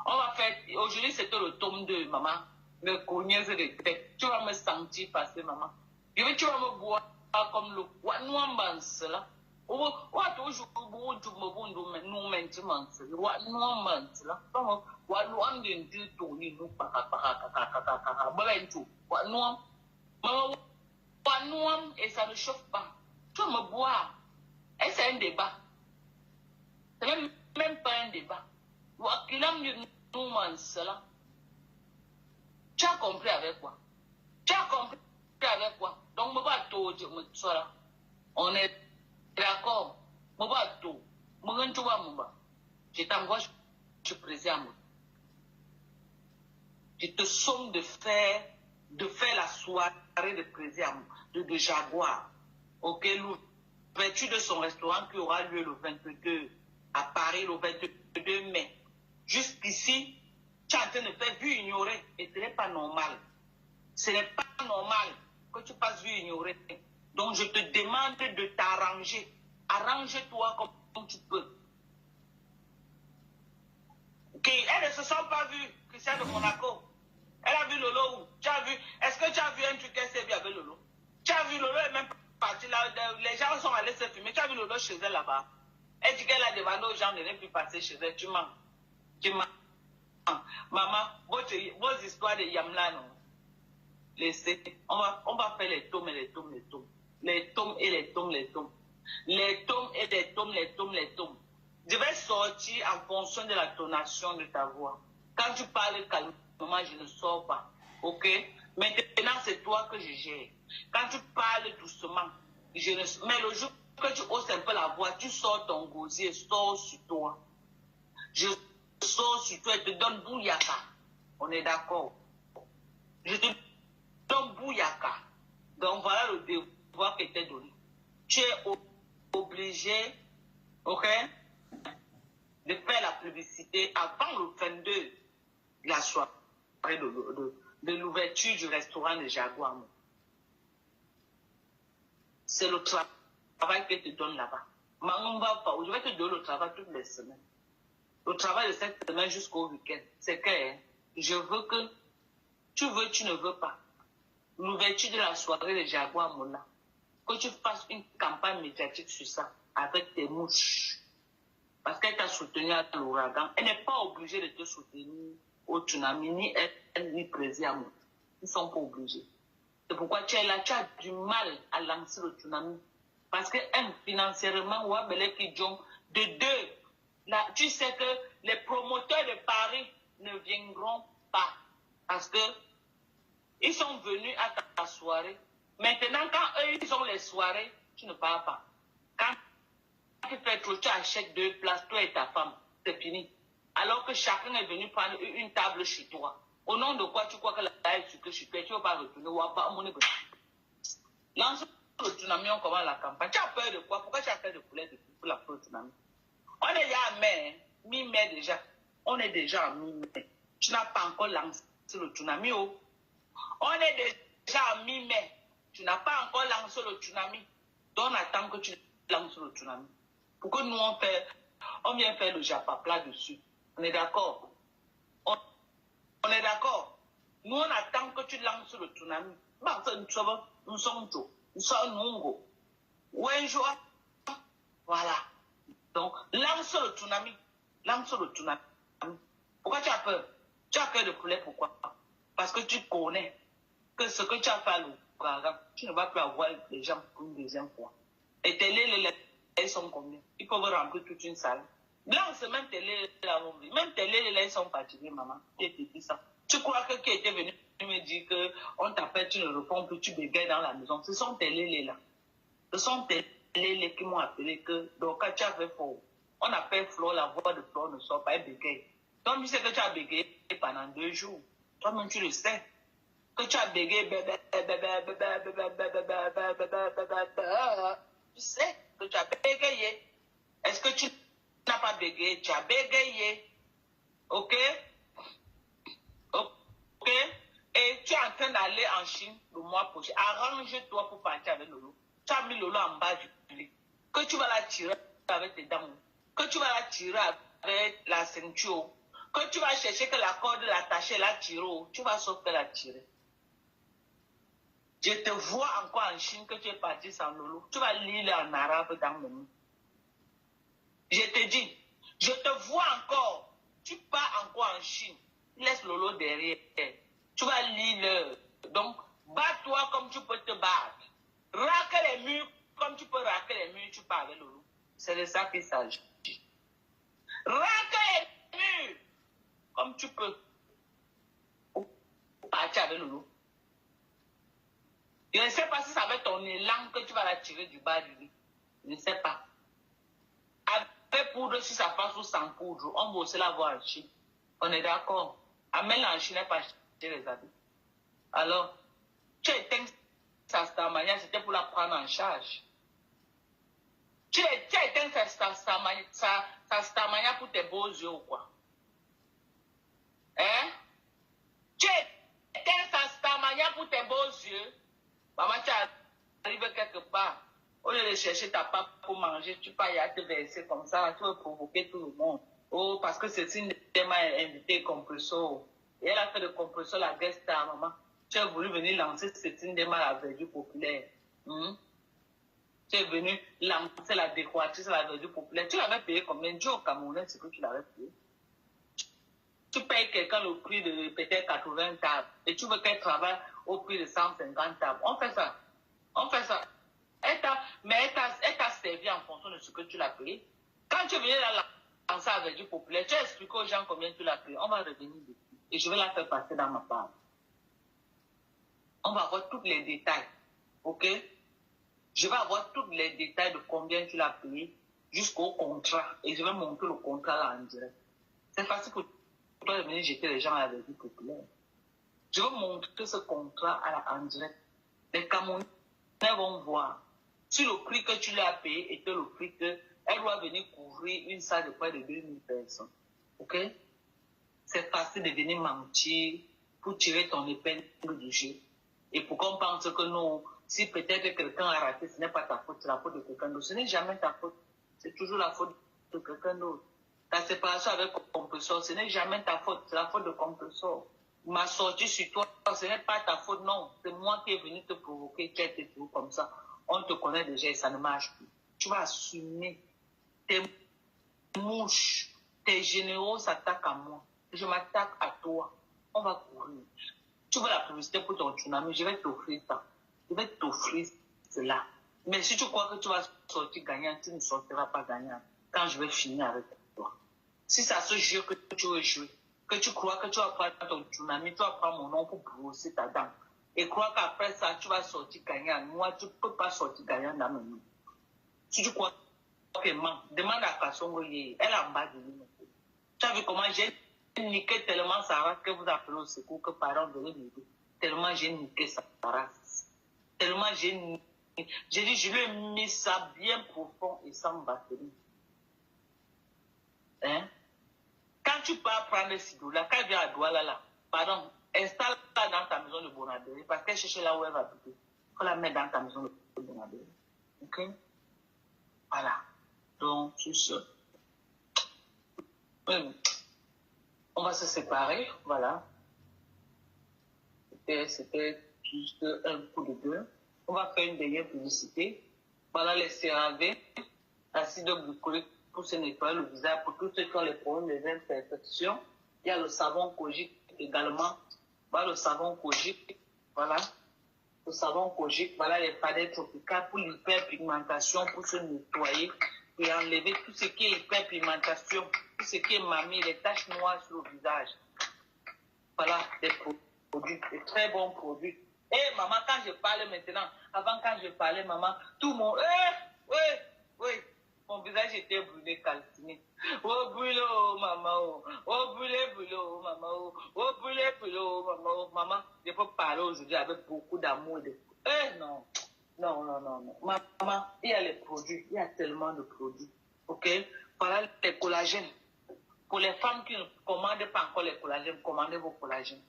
On va faire... Aujourd'hui, c'était le tome 2, maman. Le cognac de tête. Tu vas me sentir passer, maman. Tu vas me boire comme l'eau. What toujours nous maintenant what no months là what no din du to ni no pa what no what no et ça ne chauffe pas tu me bois et c'est un débat c'est même pas un débat what qu'il a mieux nous months là tu as compris avec quoi donc me va to je me sois on est d'accord, je t'envoie, je présente. Je te somme de faire la soirée de plaisir de Jaguar. Ok, l'ouverture de son restaurant qui aura lieu le 22 à Paris, le 22 mai. Jusqu'ici, tu es en train de faire vue ignorée et ce n'est pas normal. Ce n'est pas normal que tu passes vue ignorée. Donc, je te demande de t'arranger. Arrange-toi comme tu peux. Ok, elle ne se sent pas vue, Christiane de Monaco. Elle a vu Lolo où? Tu as vu? Est-ce que tu as vu un truc qu'elle s'est vu avec Lolo? Tu as vu Lolo est même parti là. Les gens sont allés se filmer. Tu as vu Lolo chez elle là-bas? Elle dit qu'elle a demandé aux gens de ne plus passer chez elle. Tu mens. Maman, vos histoires de Yamla, non? Laissez. On va faire les tomes et les tomes. Les tomes et les tomes. Je vais sortir en fonction de la tonation de ta voix. Quand tu parles calmement, je ne sors pas. Ok? Maintenant, c'est toi que je gère. Quand tu parles doucement, je ne... Mais le jour que tu hausses un peu la voix, tu sors ton gosier, sors sur toi. Je sors sur toi et te donne bouyaka. On est d'accord? Je te donne bouyaka. Donc voilà le devoir qui t'est donné. Tu es obligé, ok, de faire la publicité avant le 22, la soirée de l'ouverture du restaurant de Jaguar. C'est le travail que tu te donnes là-bas. Je vais te donner le travail toutes les semaines. Le travail de cette semaine jusqu'au week-end, c'est que je veux que tu veux, tu ne veux pas. L'ouverture de la soirée de Jaguar Moula, que tu fasses une campagne médiatique sur ça avec tes mouches. Parce qu'elle t'a soutenu à l'ouragan. Elle n'est pas obligée de te soutenir au tsunami, ni elle, ni Président. Ils ne sont pas obligés. C'est pourquoi tu es là, tu as du mal à lancer le tsunami. Parce que, financièrement, de deux, là, tu sais que les promoteurs de Paris ne viendront pas. Parce que ils sont venus à ta soirée. Maintenant, quand eux, ils ont les soirées, tu ne pars pas. Quand tu fais trop, tu achètes 2 places, toi et ta femme. C'est fini. Alors que chacun est venu prendre une table chez toi. Au nom de quoi tu crois que la table est chez toi, tu ne vas pas retourner. Lance le tsunami, on commence la campagne. Tu as peur de quoi? Pourquoi tu as peur de poulet pour la peur du tsunami? On est déjà à mai, mi-mai déjà. On est déjà à mi-mai. Tu n'as pas encore lancé le tsunami. Oh. On est déjà à mi-mai. Tu n'as pas encore lancé le tsunami. Donc on attend que tu lances le tsunami. Pour que nous, on vient faire le japapla dessus. On est d'accord? On est d'accord? Nous, on attend que tu lances le tsunami. Nous sommes Nungo. Ou un jour. Voilà. Donc, lance le tsunami. Lance le tsunami. Pourquoi tu as peur? Tu as peur de poulet, pourquoi? Parce que tu connais que ce que tu as fait à l'ouragan, tu ne vas plus avoir les gens pour une deuxième fois. Et tes lait, sont combien? Ils peuvent remplir toute une salle. Lance même tes lait, même tes lait, ils sont fatigués, maman. Tu crois que qui était venu me dire qu'on t'appelle, tu ne réponds plus, tu bégayes dans la maison. Ce sont tes lait là. Ce sont tes lait qui m'ont appelé que, donc, quand tu as fait faux, on appelle Flo, la voix de Flo ne sort pas, elle bégaye. Donc, tu sais que tu as bégayé pendant 2 jours. Toi-même, tu le sais. Que tu as bégayé, tu sais que tu as bégayé. Est-ce que tu n'as pas bégayé? Tu as bégayé. Ok? Ok? Et tu es en en train d'aller en Chine le mois prochain. Arrange-toi pour partir avec Lolo. Tu as mis Lolo en bas du lit. Que tu vas la tirer avec tes dents. Que tu vas la tirer avec la ceinture. Que tu vas chercher que la corde l'attacher, la tirer. Tu vas sauf que la tirer. Je te vois encore en Chine que tu es parti sans Lolo. Tu vas lire en arabe dans le monde. Je te dis, je te vois encore. Tu pars encore en Chine. Laisse Lolo derrière. Tu vas lire. Donc, bats-toi comme tu peux te battre. Raque les murs comme tu peux raquer les murs. Tu pars avec Lolo. C'est de ça qu'il s'agit. Raque les murs comme tu peux. Partir avec Lolo. Je ne sais pas si ça va être ton élan que tu vas la tirer du bas du lit. Je ne sais pas. Avec poudre, si ça passe ou sans poudre, on va aussi la voir en Chine. On est d'accord. Amène-la en Chine et pas acheter les habits. Alors, tu as éteint sa stamania, c'était pour la prendre en charge. Tu as éteint sa stamania pour tes beaux yeux ou quoi? Hein? Tu as éteint sa stamania pour tes beaux yeux. Maman, tu arrives quelque part. Au lieu de chercher ta part pour manger, tu peux y aller te verser comme ça. Tu veux provoquer tout le monde. Oh, parce que c'est une m'a invité Compresso. Et elle a fait de Compresso la guest star, maman. Tu as voulu venir lancer Cécile Dema la verdure populaire. Tu es venu lancer la décoratrice à la verdure populaire. Tu l'avais payé combien? Dieu au Camerounais, c'est que tu l'avais payé. Tu payes quelqu'un le prix de peut-être 80 tables et tu veux qu'elle travaille au prix de 150 tables. On fait ça. On fait ça. Elle t'a servi en fonction de ce que tu l'as payé. Quand tu viens la lancer à la verdure populaire, tu expliques aux gens combien tu l'as payé. On va revenir dessus. Et je vais la faire passer dans ma part. On va avoir tous les détails. OK? Je vais avoir tous les détails de combien tu l'as payé jusqu'au contrat. Et je vais montrer le contrat là en direct. C'est facile pour toi de venir jeter les gens à la verdure populaire. Je vais montrer ce contrat en direct. Les Camerounais vont voir si le prix que tu lui as payé était le prix qu'elle doit venir couvrir une salle de près de 2000 personnes. OK? C'est facile de venir mentir pour tirer ton épingle du jeu. Et pour qu'on pense que non, si peut-être quelqu'un a raté, ce n'est pas ta faute, c'est la faute de quelqu'un d'autre. Ce n'est jamais ta faute, c'est toujours la faute de quelqu'un d'autre. Ta séparation avec Compresso, ce n'est jamais ta faute, c'est la faute de Compresso. Ma sortie sur toi, ce n'est pas ta faute, non. C'est moi qui est venu te provoquer, tu as été tout comme ça. On te connaît déjà et ça ne marche plus. Tu vas assumer. Tes mouches, tes généraux s'attaquent à moi. Je m'attaque à toi. On va courir. Tu veux la publicité pour ton tsunami, je vais t'offrir ça. Je vais t'offrir cela. Mais si tu crois que tu vas sortir gagnant, tu ne sortiras pas gagnant quand je vais finir avec toi. Si ça se joue que tu veux jouer, que tu crois que tu vas prendre ton tsunami, tu vas prendre mon nom pour brosser ta dent. Et crois qu'après ça, tu vas sortir gagnant. Moi, tu ne peux pas sortir gagnant dans mon nom. Si tu crois que demande à Kassongo, elle est en bas de nous. Tu as vu comment j'ai niqué tellement Sarah que vous appelez au secours que parents de m'aider. Tellement j'ai niqué Sarah. Tellement j'ai dit, je lui ai mis ça bien profond et sans batterie. Hein? Quand tu pars prendre Sidoula, quand elle vient à Douala là, pardon, installe-la dans ta maison de Bonadéry parce qu'elle cherche là où elle va habiter. Il faut la mettre dans ta maison de Bonadéry. Ok? Voilà. Donc, c'est ça. On va se séparer, voilà. C'était juste un coup de gueule. On va faire une dernière publicité. Voilà les CeraVe, acide glycolique pour se nettoyer le visage, pour tous ceux qui ont les problèmes des imperfections. Il y a le savon Kojic également. Voilà le savon Kojic, voilà. Le savon Kojic, voilà les padelles tropicales pour l'hyperpigmentation, pour se nettoyer et enlever tout ce qui est hyperpigmentation, tout ce qui est mamie, les taches noires sur le visage. Voilà des produits, des très bons produits. Et maman, quand je parle maintenant, avant quand je parlais, maman, tout le monde, oui, mon visage était brûlé, calciné. Oh, brûlé, oh, maman, oh, brûlé, oh, maman, oh, brûlé, oh, maman, oh, maman, je peux parler aujourd'hui avec beaucoup d'amour. Non. Maman, il y a les produits, il y a tellement de produits. Ok? Voilà les collagènes. Pour les femmes qui ne commandent pas encore les collagènes, commandez vos collagènes.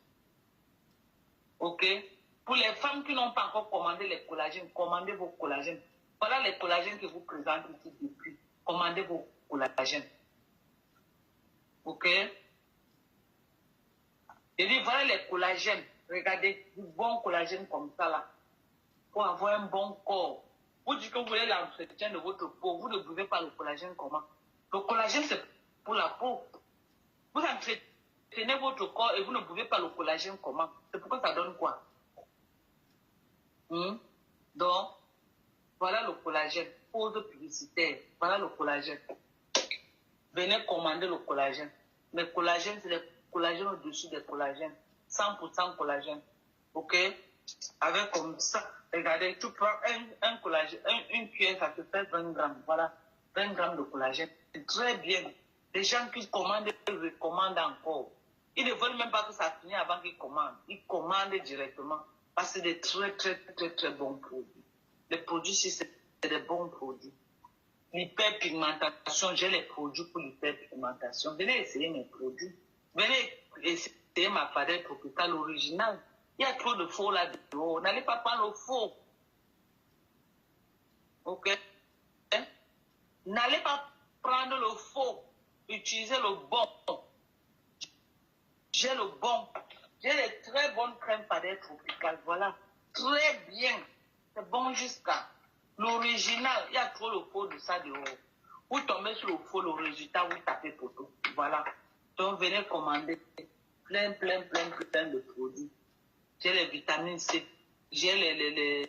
Ok? Pour les femmes qui n'ont pas encore commandé les collagènes, commandez vos collagènes. Voilà les collagènes que vous présente ici depuis. Commandez vos collagènes. Ok? Je dis, voilà les collagènes. Regardez, du bon collagène comme ça là. Pour avoir un bon corps. Vous dites que vous voulez l'entretien de votre peau. Vous ne buvez pas le collagène comment? Le collagène, c'est pour la peau. Vous entretenez votre corps et vous ne buvez pas le collagène comment? C'est pourquoi ça donne quoi? Donc, voilà le collagène. Pause publicitaire. Voilà le collagène. Venez commander le collagène. Mais collagène, c'est le collagène au-dessus des collagènes. 100% collagène. Ok? Avec comme ça, regardez, tu prends un collagène, une cuillère, ça te fait 20 grammes. Voilà, 20 grammes de collagène. C'est très bien. Les gens qui commandent, ils recommandent encore. Ils ne veulent même pas que ça finisse avant qu'ils commandent. Ils commandent directement. Parce que c'est des très bons produits. Les produits, si c'est des bons produits. L'hyperpigmentation, j'ai les produits pour l'hyperpigmentation. Venez essayer mes produits. Venez essayer ma fadette tropicale originale. Il y a trop de faux là-dedans. N'allez pas prendre le faux. Ok? N'allez pas prendre le faux. Utilisez le bon. J'ai le bon. J'ai les très bonnes crèmes fadette tropicales. Voilà. Très bien. C'est bon jusqu'à. L'original, il y a trop le faux de ça dehors. Vous tombez sur le faux, le résultat, vous tapez photo. Voilà. Donc, venez commander plein de produits. J'ai les vitamines C, j'ai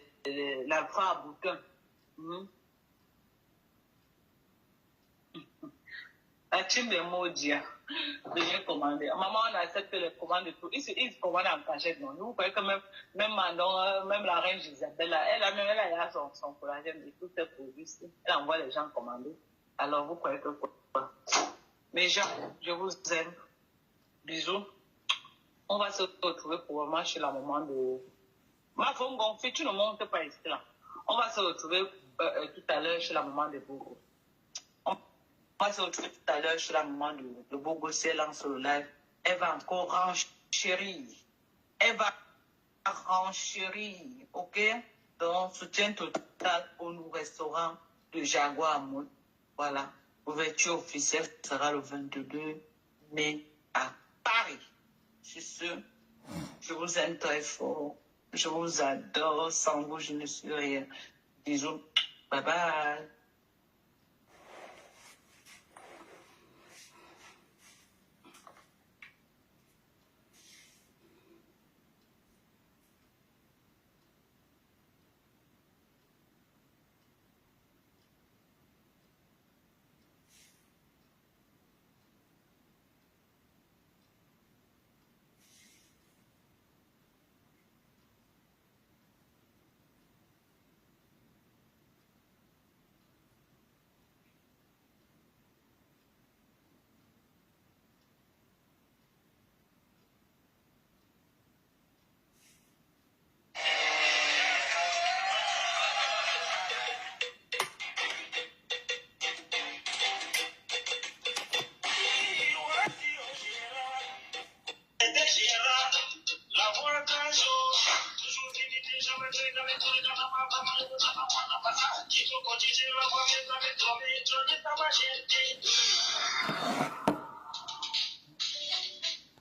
l'alpha à bouton. La team de Modia, j'ai commandé. Maman, on accepte les commandes de tout. Ils commandent en cachette, non? Vous voyez que même Mandon, même la reine Isabelle, elle a son collagène et tous ses produits. Elle envoie les gens commander. Alors, vous croyez que quoi? Mes gens, je vous aime. Bisous. On va se retrouver probablement chez la maman de... Ma femme gonflée, tu ne montes pas ici là. On va se retrouver tout à l'heure chez la maman de Bogo. On va se retrouver tout à l'heure chez la maman de Bogo. Si elle lance le live, elle va encore renchérir. Elle va renchérir, ok? Donc, soutien total au nouveau restaurant de Jaguar Mood. Voilà. Ouverture officielle sera le 22 mai à Paris. Sur ce, je vous aime très fort. Je vous adore. Sans vous, je ne suis rien. Bisous. Bye bye.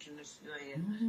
Je ne suis rien.